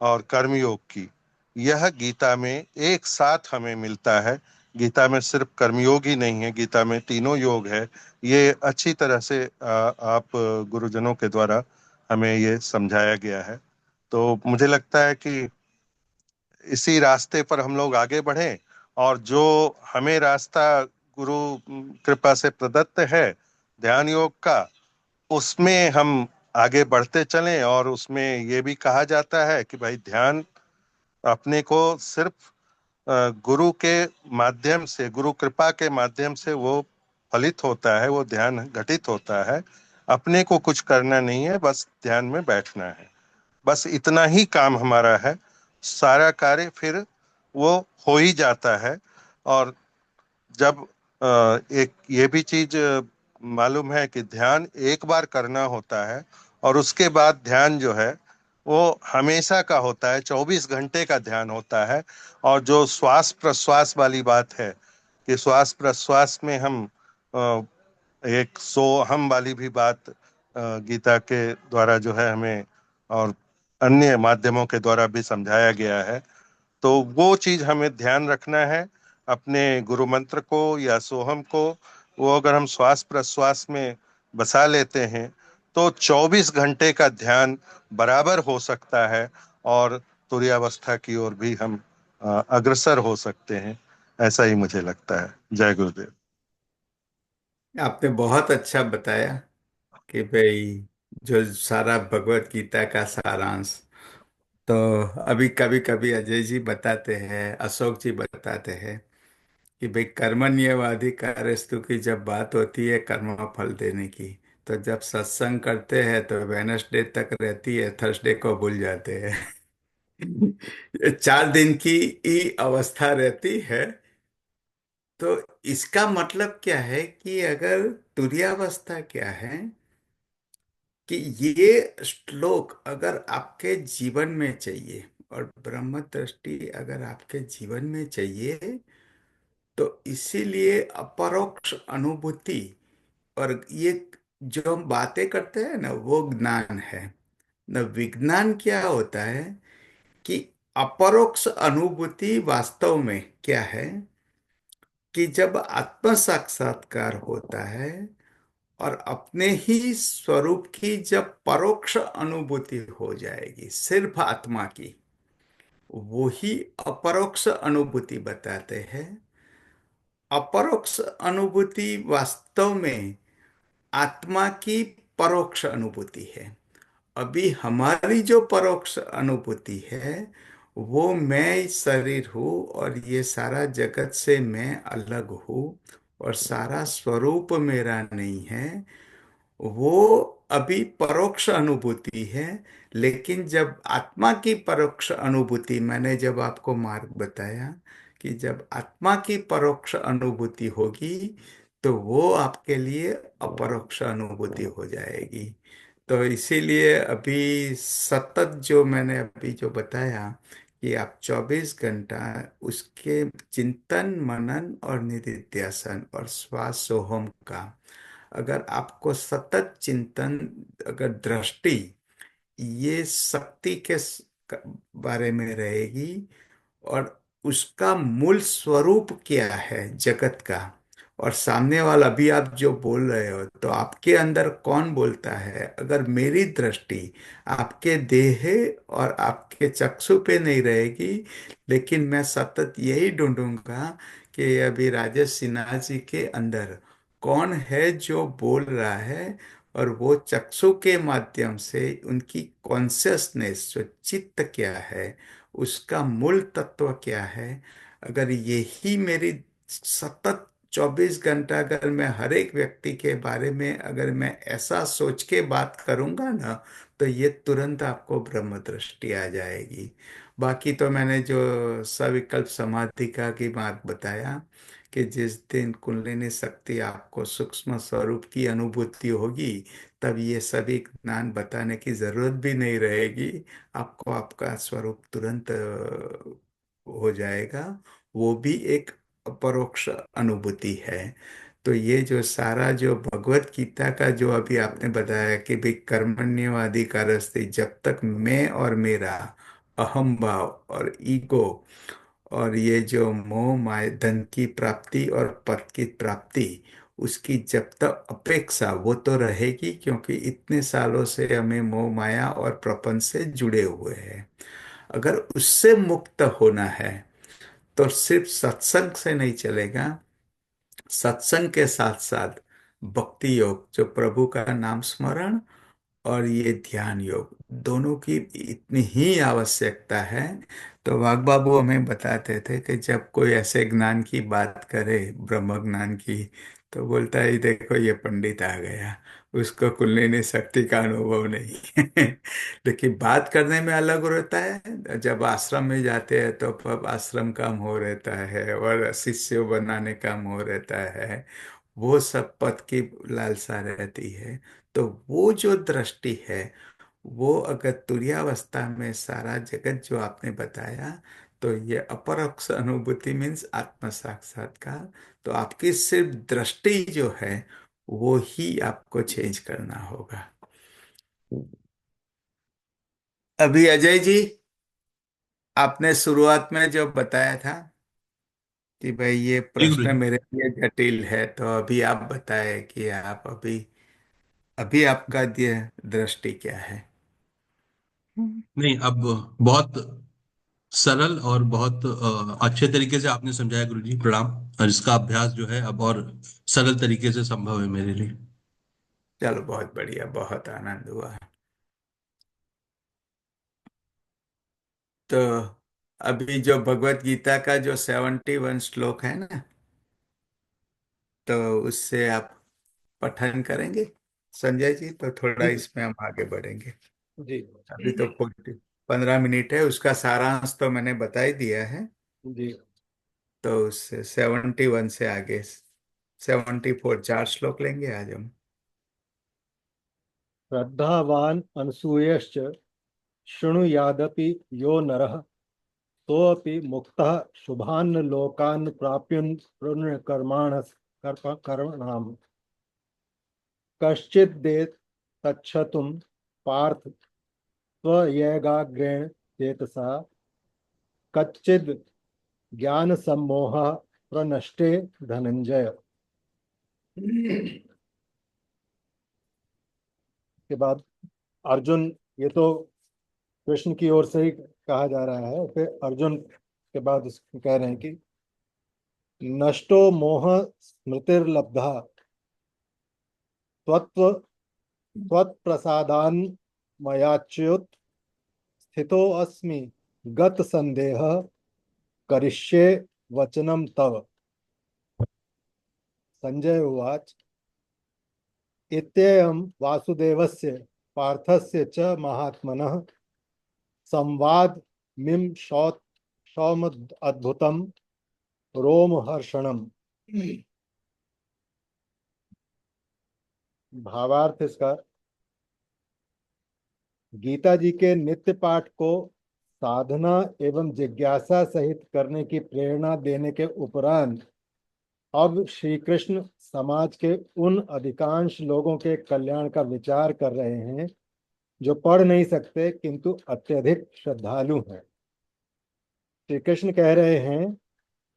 F: और कर्म योग की, यह गीता में एक साथ हमें मिलता है। गीता में सिर्फ कर्मयोग ही नहीं है, गीता में तीनों योग है। ये अच्छी तरह से आप गुरुजनों के द्वारा हमें ये समझाया गया है। तो मुझे लगता है कि इसी रास्ते पर हम लोग आगे बढ़ें, और जो हमें रास्ता गुरु कृपा से प्रदत्त है ध्यान योग का, उसमें हम आगे बढ़ते चलें। और उसमें ये भी कहा जाता है कि भाई ध्यान अपने को सिर्फ गुरु के माध्यम से, गुरु कृपा के माध्यम से वो फलित होता है, वो ध्यान घटित होता है। अपने को कुछ करना नहीं है, बस ध्यान में बैठना है, बस इतना ही काम हमारा है। सारा कार्य फिर वो हो ही जाता है। और जब एक ये भी चीज मालूम है कि ध्यान एक बार करना होता है, और उसके बाद ध्यान जो है वो हमेशा का होता है, 24 घंटे का ध्यान होता है। और जो श्वास प्रश्वास वाली बात है कि श्वास प्रश्वास में हम एक सोहम वाली भी बात गीता के द्वारा जो है हमें, और अन्य माध्यमों के द्वारा भी समझाया गया है। तो वो चीज हमें ध्यान रखना है, अपने गुरु मंत्र को या सोहम को। वो अगर हम श्वास प्रश्वास में बसा लेते हैं तो 24 घंटे का ध्यान बराबर हो सकता है, और तुरीयावस्था की ओर भी हम अग्रसर हो सकते हैं। ऐसा ही मुझे लगता है। जय गुरुदेव।
B: आपने बहुत अच्छा बताया कि भाई जो सारा भगवत गीता का सारांश। तो अभी कभी कभी अजय जी बताते हैं, अशोक जी बताते हैं कि भाई कर्मण्येवाधिकारस्तु की जब बात होती है कर्म फल देने की, तो जब सत्संग करते हैं तो वेनसडे तक रहती है, थर्सडे को भूल जाते हैं। ये 4 दिन की ही अवस्था रहती है। तो इसका मतलब क्या है कि अगर तुरीयावस्था क्या है कि ये श्लोक अगर आपके जीवन में चाहिए और ब्रह्म दृष्टि अगर आपके जीवन में चाहिए, तो इसीलिए अपरोक्ष अनुभूति और ये जो हम बातें करते हैं ना वो ज्ञान है। न विज्ञान क्या होता है कि अपरोक्ष अनुभूति वास्तव में क्या है कि जब आत्म साक्षात्कार होता है और अपने ही स्वरूप की जब परोक्ष अनुभूति हो जाएगी सिर्फ आत्मा की, वो ही अपरोक्ष अनुभूति बताते हैं। अपरोक्ष अनुभूति वास्तव में आत्मा की परोक्ष अनुभूति है। अभी हमारी जो परोक्ष अनुभूति है वो मैं शरीर हूँ और ये सारा जगत से मैं अलग हूँ और सारा स्वरूप मेरा नहीं है, वो अभी परोक्ष अनुभूति है। लेकिन जब आत्मा की परोक्ष अनुभूति, मैंने जब आपको मार्ग बताया कि जब आत्मा की परोक्ष अनुभूति होगी तो वो आपके लिए अपरोक्ष अनुभूति हो जाएगी। तो इसीलिए अभी सतत जो मैंने अभी जो बताया कि आप 24 घंटा उसके चिंतन मनन और निधिध्यासन और श्वास सोहम का अगर आपको सतत चिंतन, अगर दृष्टि ये शक्ति के बारे में रहेगी और उसका मूल स्वरूप क्या है जगत का, और सामने वाला अभी आप जो बोल रहे हो तो आपके अंदर कौन बोलता है? अगर मेरी दृष्टि आपके देह और आपके चक्षु पे नहीं रहेगी, लेकिन मैं सतत यही ढूंढूंगा कि अभी राजेश सिन्हा जी के अंदर कौन है जो बोल रहा है, और वो चक्षु के माध्यम से उनकी कॉन्शियसनेस जो चित्त क्या है, उसका मूल तत्व क्या है। अगर यही मेरी सतत 24 घंटा अगर मैं हर एक व्यक्ति के बारे में अगर मैं ऐसा सोच के बात करूंगा ना, तो ये तुरंत आपको ब्रह्म दृष्टि आ जाएगी। बाकी तो मैंने जो सविकल्प समाधि का की बात बताया कि जिस दिन कुंडलिनी शक्ति आपको सूक्ष्म स्वरूप की अनुभूति होगी, तब ये सभी ज्ञान बताने की जरूरत भी नहीं रहेगी। आपको आपका स्वरूप तुरंत हो जाएगा। वो भी एक परोक्ष अनुभूति है। तो ये जो सारा जो भगवत गीता का जो अभी आपने बताया कि भाई कर्मण्यवाधिकारस्ते, जब तक मैं और मेरा अहम भाव और ईगो और ये जो मोह माया, धन की प्राप्ति और पद की प्राप्ति, उसकी जब तक अपेक्षा वो तो रहेगी, क्योंकि इतने सालों से हमें मोह माया और प्रपंच से जुड़े हुए हैं। अगर उससे मुक्त होना है तो सिर्फ सत्संग से नहीं चलेगा। सत्संग के साथ साथ भक्ति योग, जो प्रभु का नाम स्मरण और ये ध्यान योग, दोनों की इतनी ही आवश्यकता है। तो वाग बाबू हमें बताते थे कि जब कोई ऐसे ज्ञान की बात करे, ब्रह्म ज्ञान की, तो बोलता है, "ये देखो ये पंडित आ गया, उसको कुंडलिनी शक्ति का अनुभव नहीं है।" लेकिन बात करने में अलग रहता है। जब आश्रम में जाते हैं तो अब आश्रम का मोह रहता है और शिष्य बनाने का मोह रहता है, वो सब पद की लालसा रहती है। तो वो जो दृष्टि है, वो अगर तुरीयावस्था में सारा जगत जो आपने बताया, तो ये अपरोक्ष अनुभूति मीन्स आत्म साक्षात्कार। तो आपकी सिर्फ दृष्टि जो है वो ही आपको चेंज करना होगा। अभी अजय जी, आपने शुरुआत में जो बताया था कि भाई ये
C: जी गुरु
B: प्रश्न
C: जी।
B: मेरे लिए जटिल है, तो अभी आप बताएं कि आप अभी अभी आपका दृष्टि क्या है?
C: नहीं, अब बहुत सरल और बहुत अच्छे तरीके से आपने समझाया गुरु जी, प्रणाम। और इसका अभ्यास जो है अब और सरल तरीके से संभव है मेरे लिए।
B: चलो, बहुत बढ़िया, बहुत आनंद हुआ। तो अभी जो भगवत गीता का जो 71 श्लोक है ना, तो उससे आप पठन करेंगे संजय जी? तो थोड़ा
A: जी
B: इसमें हम आगे बढ़ेंगे।
A: जी
B: अभी तो 15 मिनट है, उसका सारांश तो मैंने बता ही दिया है।
A: जी।
B: तो उससे 71 से आगे 74 4 श्लोक लेंगे आज हम।
A: श्रद्धावान अनसूयश्च शृणुयादपि यो नरः सोऽपि मुक्तः शुभान् लोकान् प्राप्नुयान् कर्मणाम् कश्चिदेतच्छतुं पार्थ त्वयैकाग्रेण चेतसा कच्चिद् ज्ञानसम्मोहः प्रनष्टे धनंजय। के बाद अर्जुन, ये तो कृष्ण की ओर से ही कहा जा रहा है, फिर अर्जुन के बाद कह रहे हैं कि नष्टो मोह स्मृतिर्लब्धा त्वत्व त्वत्प्रसादान् मयाच्युत स्थितोऽस्मि गत संदेह करिष्ये वचनम तव। संजय उवाच इत्ययं वासुदेवस्य पार्थस्य च महात्मनः संवाद मिम सौमद्भुतम रोमहर्षणम। भावार्थ इसका, गीता जी के नित्य पाठ को साधना एवं जिज्ञासा सहित करने की प्रेरणा देने के उपरांत अब श्री कृष्ण समाज के उन अधिकांश लोगों के कल्याण का विचार कर रहे हैं जो पढ़ नहीं सकते किंतु अत्यधिक श्रद्धालु हैं। श्री कृष्ण कह रहे हैं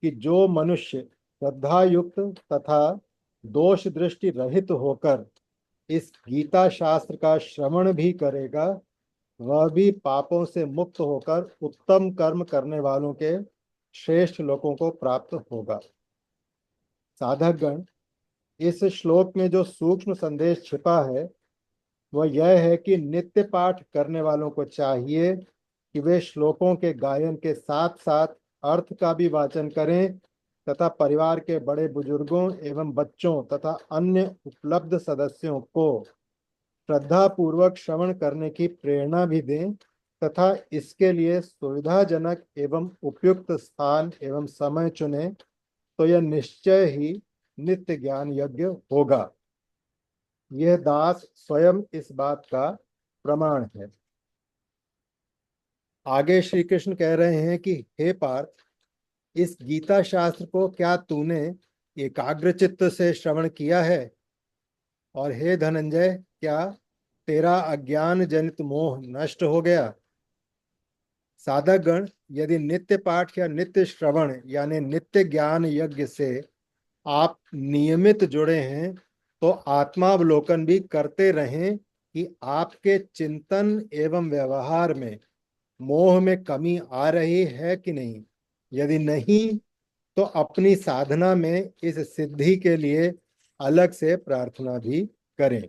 A: कि जो मनुष्य श्रद्धा युक्त तथा दोष दृष्टि रहित होकर इस गीता शास्त्र का श्रवण भी करेगा, वह भी पापों से मुक्त होकर उत्तम कर्म करने वालों के श्रेष्ठ लोकों को प्राप्त होगा। साधक गण, इस श्लोक में जो सूक्ष्म संदेश छिपा है वह यह है कि नित्य पाठ करने वालों को चाहिए कि वे श्लोकों के गायन के साथ साथ अर्थ का भी वाचन करें तथा परिवार के बड़े बुजुर्गों एवं बच्चों तथा अन्य उपलब्ध सदस्यों को श्रद्धा पूर्वक श्रवण करने की प्रेरणा भी दें तथा इसके लिए सुविधाजनक एवं उपयुक्त स्थान एवं समय चुने तो यह निश्चय ही नित्य ज्ञान यज्ञ होगा। यह दास स्वयं इस बात का प्रमाण है। आगे श्री कृष्ण कह रहे हैं कि हे पार्थ, इस गीता शास्त्र को क्या तूने एकाग्रचित्त से श्रवण किया है? और हे धनंजय, क्या तेरा अज्ञान जनित मोह नष्ट हो गया? साधक गण, यदि नित्य पाठ या नित्य श्रवण यानी नित्य ज्ञान यज्ञ से आप नियमित जुड़े हैं तो आत्मावलोकन भी करते रहें कि आपके चिंतन एवं व्यवहार में मोह में कमी आ रही है कि नहीं। यदि नहीं तो अपनी साधना में इस सिद्धि के लिए अलग से प्रार्थना भी करें।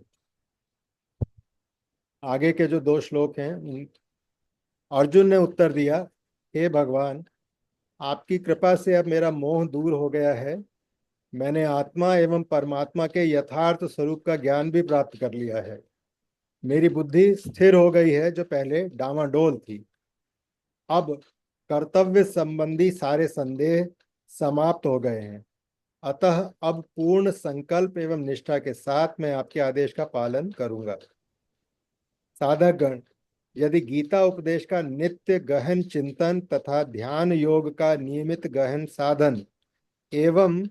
A: आगे के जो 2 श्लोक हैं, अर्जुन ने उत्तर दिया, हे भगवान, आपकी कृपा से अब मेरा मोह दूर हो गया है। मैंने आत्मा एवं परमात्मा के यथार्थ स्वरूप का ज्ञान भी प्राप्त कर लिया है। मेरी बुद्धि स्थिर हो गई है जो पहले डामाडोल थी। अब कर्तव्य संबंधी सारे संदेह समाप्त हो गए हैं। अतः अब पूर्ण संकल्प एवं निष्ठा के साथ मैं आपके आदेश का पालन करूंगा। साधक गण, यदि गीता उपदेश का नित्य गहन चिंतन तथा ध्यान योग का नियमित गहन साधन एवं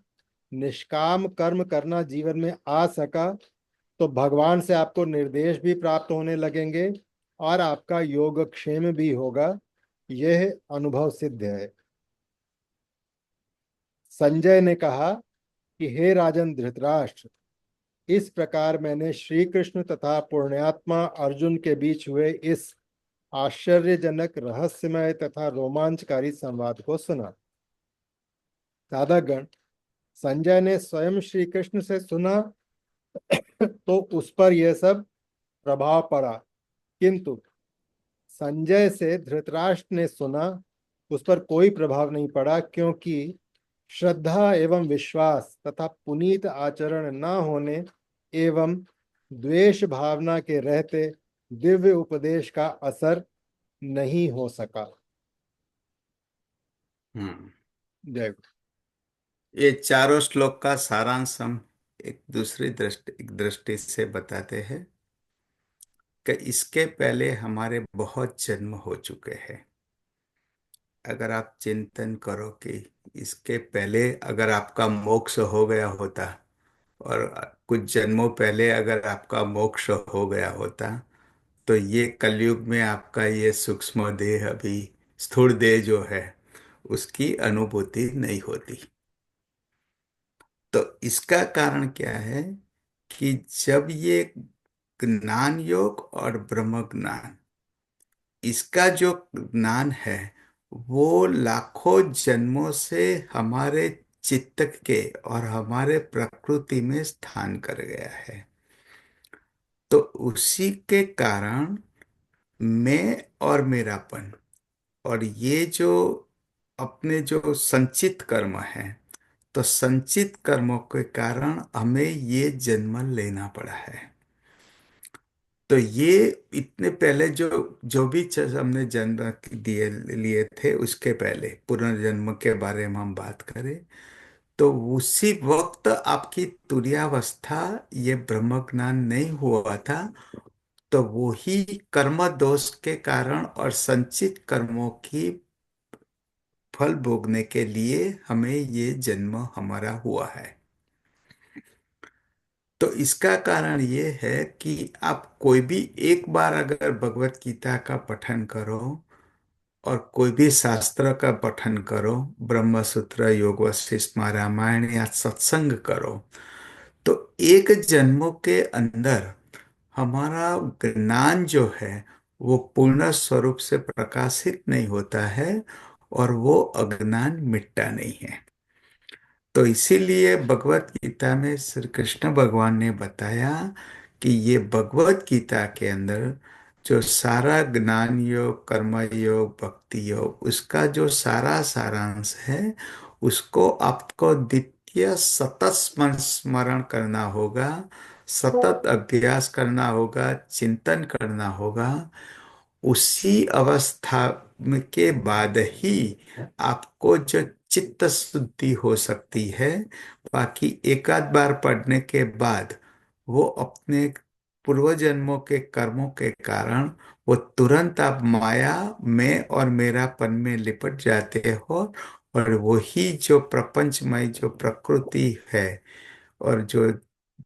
A: निष्काम कर्म करना जीवन में आ सका तो भगवान से आपको निर्देश भी प्राप्त होने लगेंगे और आपका योगक्षेम भी होगा। यह अनुभव सिद्ध है। संजय ने कहा कि हे राजन धृतराष्ट्र, इस प्रकार मैंने श्री कृष्ण तथा पुण्यात्मा अर्जुन के बीच हुए इस आश्चर्यजनक, रहस्यमय तथा रोमांचकारी संवाद को सुना। साधकगण, संजय ने स्वयं श्री कृष्ण से सुना तो उस पर यह सब प्रभाव पड़ा, किंतु संजय से धृतराष्ट्र ने सुना उस पर कोई प्रभाव नहीं पड़ा, क्योंकि श्रद्धा एवं विश्वास तथा पुनीत आचरण न होने एवं द्वेष भावना के रहते दिव्य उपदेश का असर नहीं हो सका। जय गुरु।
B: ये चारों श्लोक का सारांश हम एक दृष्टि से बताते हैं कि इसके पहले हमारे बहुत जन्म हो चुके हैं। अगर आप चिंतन करो कि इसके पहले अगर आपका मोक्ष हो गया होता और कुछ जन्मों पहले अगर आपका मोक्ष हो गया होता तो ये कलयुग में आपका ये सूक्ष्म देह, अभी स्थूल देह जो है, उसकी अनुभूति नहीं होती। तो इसका कारण क्या है कि जब ये ज्ञान योग और ब्रह्म ज्ञान, इसका जो ज्ञान है वो लाखों जन्मों से हमारे चित्त के और हमारे प्रकृति में स्थान कर गया है, तो उसी के कारण मैं और मेरापन और ये जो अपने जो संचित कर्म है, तो संचित कर्मों के कारण हमें ये जन्म लेना पड़ा है। तो ये इतने पहले जो जो भी चीज हमने जन्म दिए लिए थे, उसके पहले पुनर्जन्म के बारे में हम बात करें तो उसी वक्त आपकी तुरीयावस्था, ये ब्रह्म ज्ञान नहीं हुआ था, तो वो ही कर्म दोष के कारण और संचित कर्मों की फल भोगने के लिए हमें ये जन्म हमारा हुआ है। तो इसका कारण ये है कि आप कोई भी एक बार अगर भगवत गीता का पठन करो और कोई भी शास्त्र का पठन करो, ब्रह्म सूत्र, योग वशिष्ठ, रामायण या सत्संग करो, तो एक जन्मों के अंदर हमारा ज्ञान जो है वो पूर्ण स्वरूप से प्रकाशित नहीं होता है, और वो अज्ञान मिटता नहीं है। तो इसीलिए भगवत गीता में श्री कृष्ण भगवान ने बताया कि ये भगवत गीता के अंदर जो सारा ज्ञान योग, कर्म योग, भक्ति योग, उसका जो सारा सारांश है, उसको आपको नित्य सतत स्मरण करना होगा, सतत अभ्यास करना होगा, चिंतन करना होगा। उसी अवस्था के बाद ही आपको जो चित्त शुद्धि हो सकती है। बाकी एक आध बार पढ़ने के बाद वो अपने पूर्व जन्मों के कर्मों के कारण वो तुरंत आप माया में और मेरापन में लिपट जाते हो, और वही जो प्रपंचमय जो प्रकृति है और जो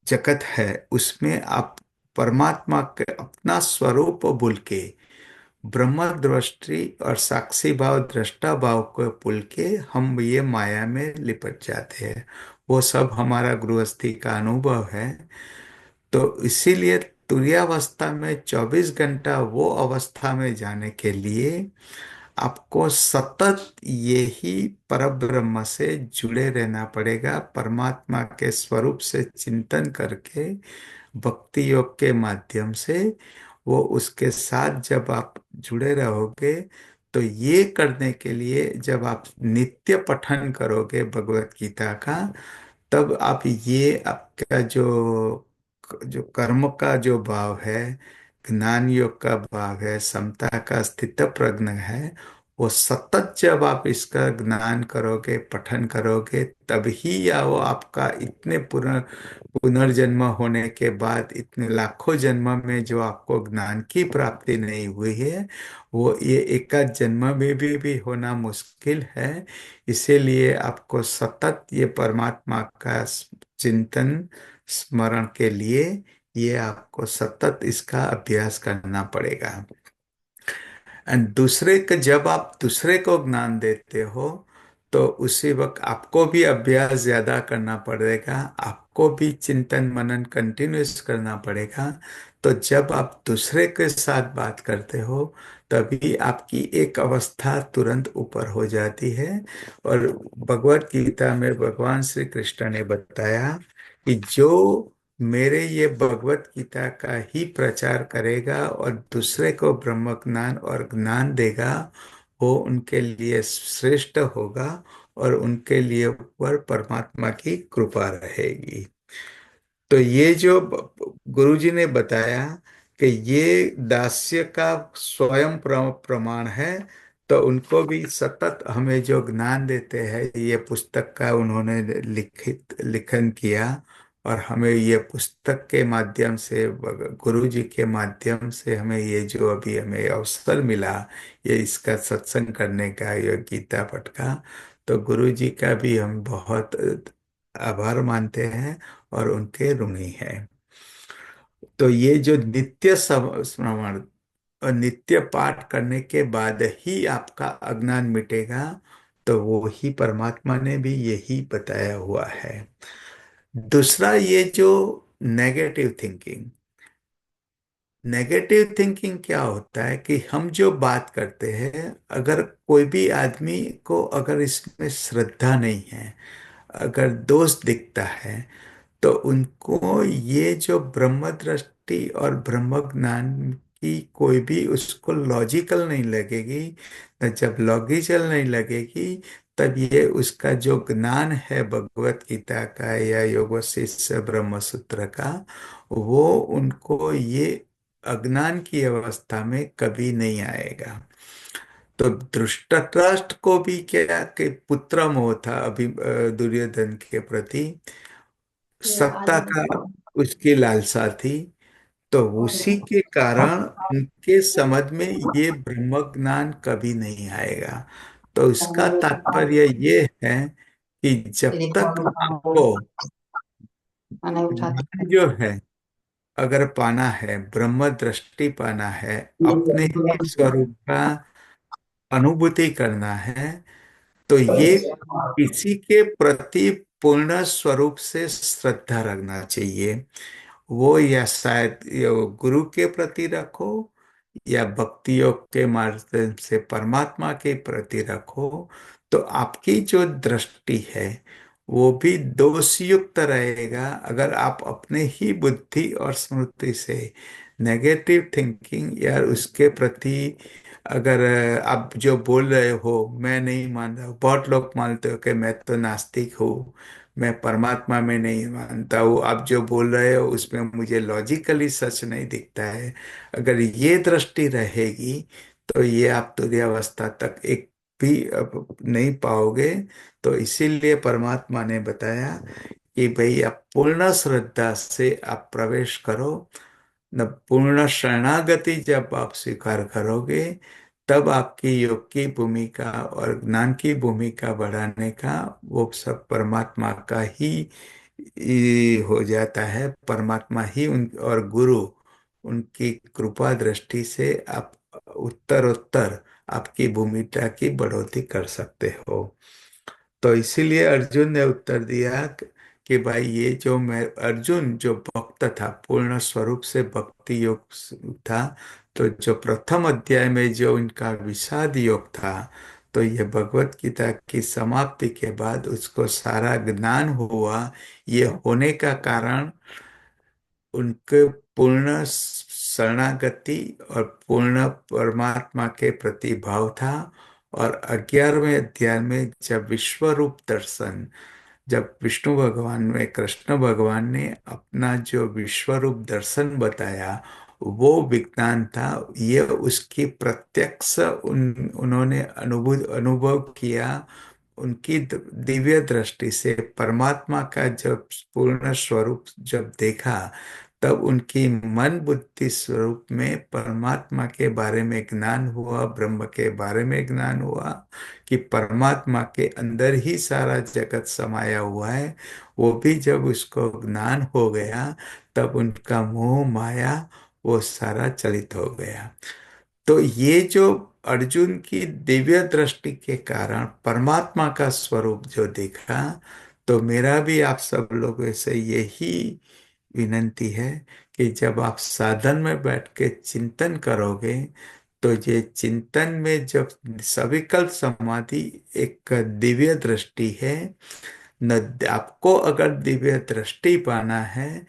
B: जगत है, उसमें आप परमात्मा के अपना स्वरूप भूल के, ब्रह्म दृष्टि और साक्षी भाव, दृष्टा भाव को भूल के हम ये माया में लिपट जाते हैं। वो सब हमारा गृहस्थी का अनुभव है। तो इसीलिए तुरीयावस्था में 24 घंटा वो अवस्था में जाने के लिए आपको सतत यही परब्रह्म से जुड़े रहना पड़ेगा, परमात्मा के स्वरूप से चिंतन करके, भक्ति योग के माध्यम से। वो उसके साथ जब आप जुड़े रहोगे, तो ये करने के लिए जब आप नित्य पठन करोगे भगवत गीता का, तब आप ये आपका जो जो कर्म का जो भाव है, ज्ञान योग का भाव है, समता का स्थित प्रज्ञ है, वो सतत जब आप इसका ज्ञान करोगे, पठन करोगे, तभी या वो आपका इतने पुनर्जन्म होने के बाद, इतने लाखों जन्म में जो आपको ज्ञान की प्राप्ति नहीं हुई है, वो ये एकाध जन्म में भी होना मुश्किल है। इसीलिए आपको सतत ये परमात्मा का चिंतन, स्मरण के लिए ये आपको सतत इसका अभ्यास करना पड़ेगा। एंड दूसरे का जब आप दूसरे को ज्ञान देते हो, तो उसी वक्त आपको भी अभ्यास ज्यादा करना पड़ेगा, आपको भी चिंतन मनन कंटिन्यूस करना पड़ेगा। तो जब आप दूसरे के साथ बात करते हो, तभी आपकी एक अवस्था तुरंत ऊपर हो जाती है। और भगवत गीता में भगवान श्री कृष्ण ने बताया कि जो मेरे ये भगवत गीता का ही प्रचार करेगा और दूसरे को ब्रह्म ज्ञान और ज्ञान देगा, वो उनके लिए श्रेष्ठ होगा, और उनके लिए ऊपर परमात्मा की कृपा रहेगी। तो ये जो गुरुजी ने बताया कि ये दास्य का स्वयं प्रमाण है, तो उनको भी सतत हमें जो ज्ञान देते हैं, ये पुस्तक का उन्होंने लिखन किया, और हमें ये पुस्तक के माध्यम से, गुरुजी के माध्यम से हमें ये जो अभी हमें अवसर मिला, ये इसका सत्संग करने का, ये गीता पाठ का, तो गुरुजी का भी हम बहुत आभार मानते हैं और उनके ऋणी हैं। तो ये जो नित्य श्रवण और नित्य पाठ करने के बाद ही आपका अज्ञान मिटेगा, तो वो ही परमात्मा ने भी यही बताया हुआ है। दूसरा, ये जो नेगेटिव थिंकिंग, नेगेटिव थिंकिंग क्या होता है कि हम जो बात करते हैं, अगर कोई भी आदमी को अगर इसमें श्रद्धा नहीं है, अगर दोष दिखता है, तो उनको ये जो ब्रह्म दृष्टि और ब्रह्म ज्ञान की कोई भी उसको लॉजिकल नहीं लगेगी। तो जब लॉजिकल नहीं लगेगी, तब ये उसका जो ज्ञान है भगवत गीता का या योग वशिष्ठ ब्रह्म सूत्र का, वो उनको ये अज्ञान की अवस्था में कभी नहीं आएगा। तो धृतराष्ट्र को भी क्या कि पुत्र मोह था अभी दुर्योधन के प्रति, सत्ता का उसकी लालसा थी। तो उसी के कारण उनके समझ में ये ब्रह्म ज्ञान कभी नहीं आएगा। तो इसका तात्पर्य ये है कि जब तक आपको ज्ञान जो है अगर पाना है, ब्रह्म दृष्टि पाना है, अपने ही स्वरूप का अनुभूति करना है, तो ये किसी के प्रति पूर्ण स्वरूप से श्रद्धा रखना चाहिए। वो या शायद ये गुरु के प्रति रखो, या भक्ति योग के माध्यम से परमात्मा के प्रति रखो, तो आपकी जो दृष्टि है वो भी दोषयुक्त रहेगा। अगर आप अपने ही बुद्धि और स्मृति से नेगेटिव थिंकिंग या उसके प्रति, अगर आप जो बोल रहे हो मैं नहीं मान रहा हूँ, बहुत लोग मानते हो कि मैं तो नास्तिक हूँ, मैं परमात्मा में नहीं मानता हूँ, आप जो बोल रहे हो उसमें मुझे लॉजिकली सच नहीं दिखता है, अगर ये दृष्टि रहेगी तो ये आप तुरीयावस्था तक एक भी अब नहीं पाओगे। तो इसीलिए परमात्मा ने बताया कि भाई आप पूर्ण श्रद्धा से आप प्रवेश करो, न पूर्ण शरणागति जब आप स्वीकार करोगे, तब आपकी योग की भूमिका और ज्ञान की भूमिका बढ़ाने का वो सब परमात्मा का ही हो जाता है। परमात्मा ही उन और गुरु उनकी कृपा दृष्टि से आप उत्तर उत्तर आपकी भूमिका की बढ़ोतरी कर सकते हो। तो इसीलिए अर्जुन ने उत्तर दिया कि भाई ये जो मैं अर्जुन जो भक्त था, पूर्ण स्वरूप से भक्ति योग था, तो जो प्रथम अध्याय में जो इनका विषाद योग था, तो ये भगवत गीता की समाप्ति के बाद उसको सारा ज्ञान हुआ। ये होने का कारण उनके पूर्ण शरणागति और पूर्ण परमात्मा के प्रति भाव था। और 11वें अध्याय में जब विश्व रूप दर्शन, जब विष्णु भगवान में कृष्ण भगवान ने अपना जो विश्व रूप दर्शन बताया, वो विज्ञान था। ये उसकी प्रत्यक्ष उन्होंने अनुभव किया। उनकी दिव्य दृष्टि से परमात्मा का जब पूर्ण स्वरूप जब देखा, तब उनकी मन बुद्धि स्वरूप में परमात्मा के बारे में ज्ञान हुआ, ब्रह्म के बारे में ज्ञान हुआ कि परमात्मा के अंदर ही सारा जगत समाया हुआ है। वो भी जब उसको ज्ञान हो गया, तब उनका मोह माया वो सारा चलित हो गया। तो ये जो अर्जुन की दिव्य दृष्टि के कारण परमात्मा का स्वरूप जो देखा, तो मेरा भी आप सब लोगों से यही विनंती है कि जब आप साधन में बैठ के चिंतन करोगे, तो ये चिंतन में जब सविकल्प समाधि एक दिव्य दृष्टि है, न आपको अगर दिव्य दृष्टि पाना है,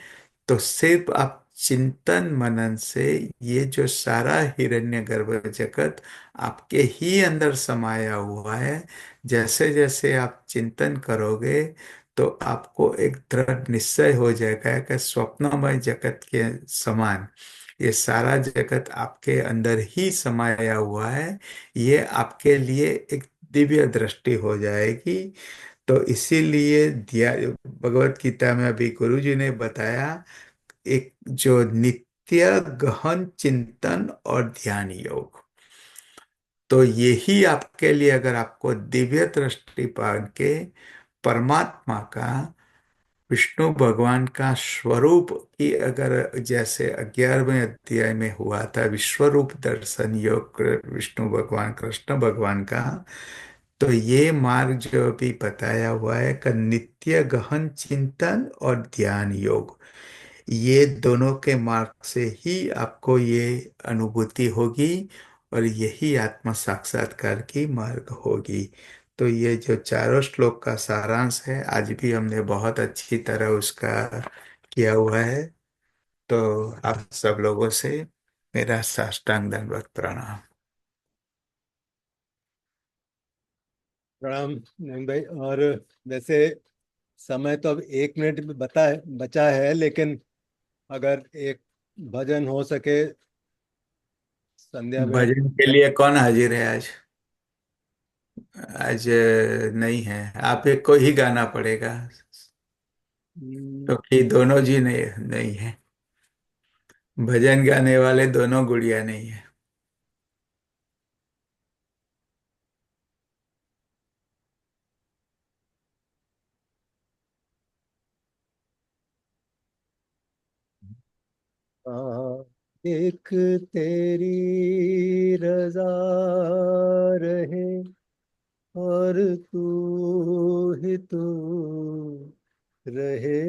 B: तो सिर्फ आप चिंतन मनन से ये जो सारा हिरण्यगर्भ जगत आपके ही अंदर समाया हुआ है, जैसे जैसे आप चिंतन करोगे, तो आपको एक दृढ़ निश्चय हो जाएगा कि स्वप्नमय जगत के समान ये सारा जगत आपके अंदर ही समाया हुआ है। ये आपके लिए एक दिव्य दृष्टि हो जाएगी। तो इसीलिए भगवत गीता में अभी गुरु जी ने बताया एक जो नित्य गहन चिंतन और ध्यान योग, तो यही आपके लिए, अगर आपको दिव्य दृष्टि पान के परमात्मा का, विष्णु भगवान का स्वरूप की, अगर जैसे 11वें अध्याय में हुआ था विश्व रूप दर्शन योग विष्णु भगवान कृष्ण भगवान का, तो ये मार्ग जो भी बताया हुआ है का नित्य गहन चिंतन और ध्यान योग, ये दोनों के मार्ग से ही आपको ये अनुभूति होगी और यही आत्म साक्षात्कार की मार्ग होगी। तो ये जो चारों श्लोक का सारांश है, आज भी हमने बहुत अच्छी तरह उसका किया हुआ है। तो आप सब लोगों से मेरा साष्टांग दंडवत प्रणाम।
A: प्रणाम नवीन भाई। और वैसे समय तो अब 1 मिनट भी बचा है, लेकिन अगर एक भजन हो सके संध्या में।
B: भजन के लिए कौन हाजिर है आज? आज नहीं है, आप एक को ही गाना पड़ेगा, क्योंकि दोनों जी नहीं नहीं है। भजन गाने वाले दोनों गुड़िया नहीं है।
A: हाँ, एक तेरी रजा रहे और तू ही तू रहे,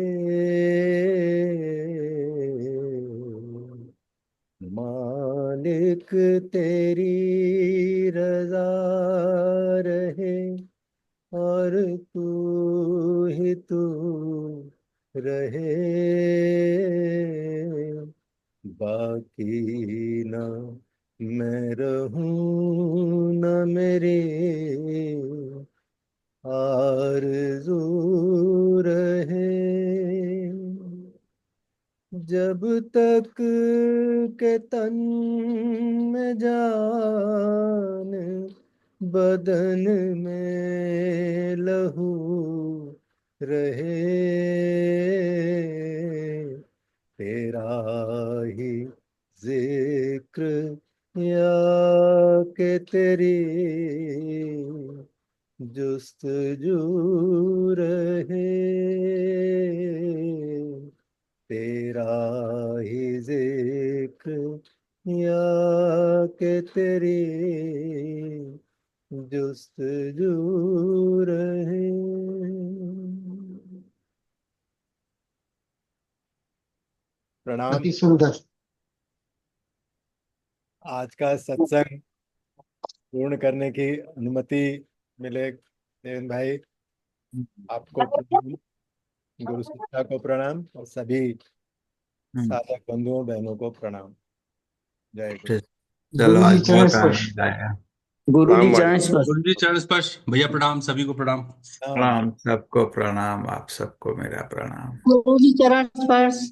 A: मालिक तेरी रजा रहे और तू ही तू रहे, बाकी ना मैं रहूं न मेरी आरज़ू रहे, जब तक के तन में जान बदन में लहू रहे, तेरा ही जिक्र या के तेरी जुस्तजू रहे, तेरा ही जिक्र या के तेरी जुस्तजू रहे। प्रणाम।
G: अति सुंदर।
A: आज का सत्संग पूर्ण करने की अनुमति मिले देवेंद्र भाई, आपको प्रणाम, गुरु शिक्षा को प्रणाम और सभी साधक बंधुओं बहनों को प्रणाम। जय गुरु।
B: चलो
G: गुरु जी
B: आज
G: चरण
B: बहुत
G: स्पर्श।
B: आनंद आया।
D: गुरु जी
F: राम
D: चरण
F: वाणी।
D: स्पर्श।
C: गुरु जी चरण स्पर्श। भैया प्रणाम, सभी को प्रणाम।
A: प्रणाम।
B: प्रणाम, सबको प्रणाम, आप सबको मेरा प्रणाम।
H: गुरु जी चरण स्पर्श।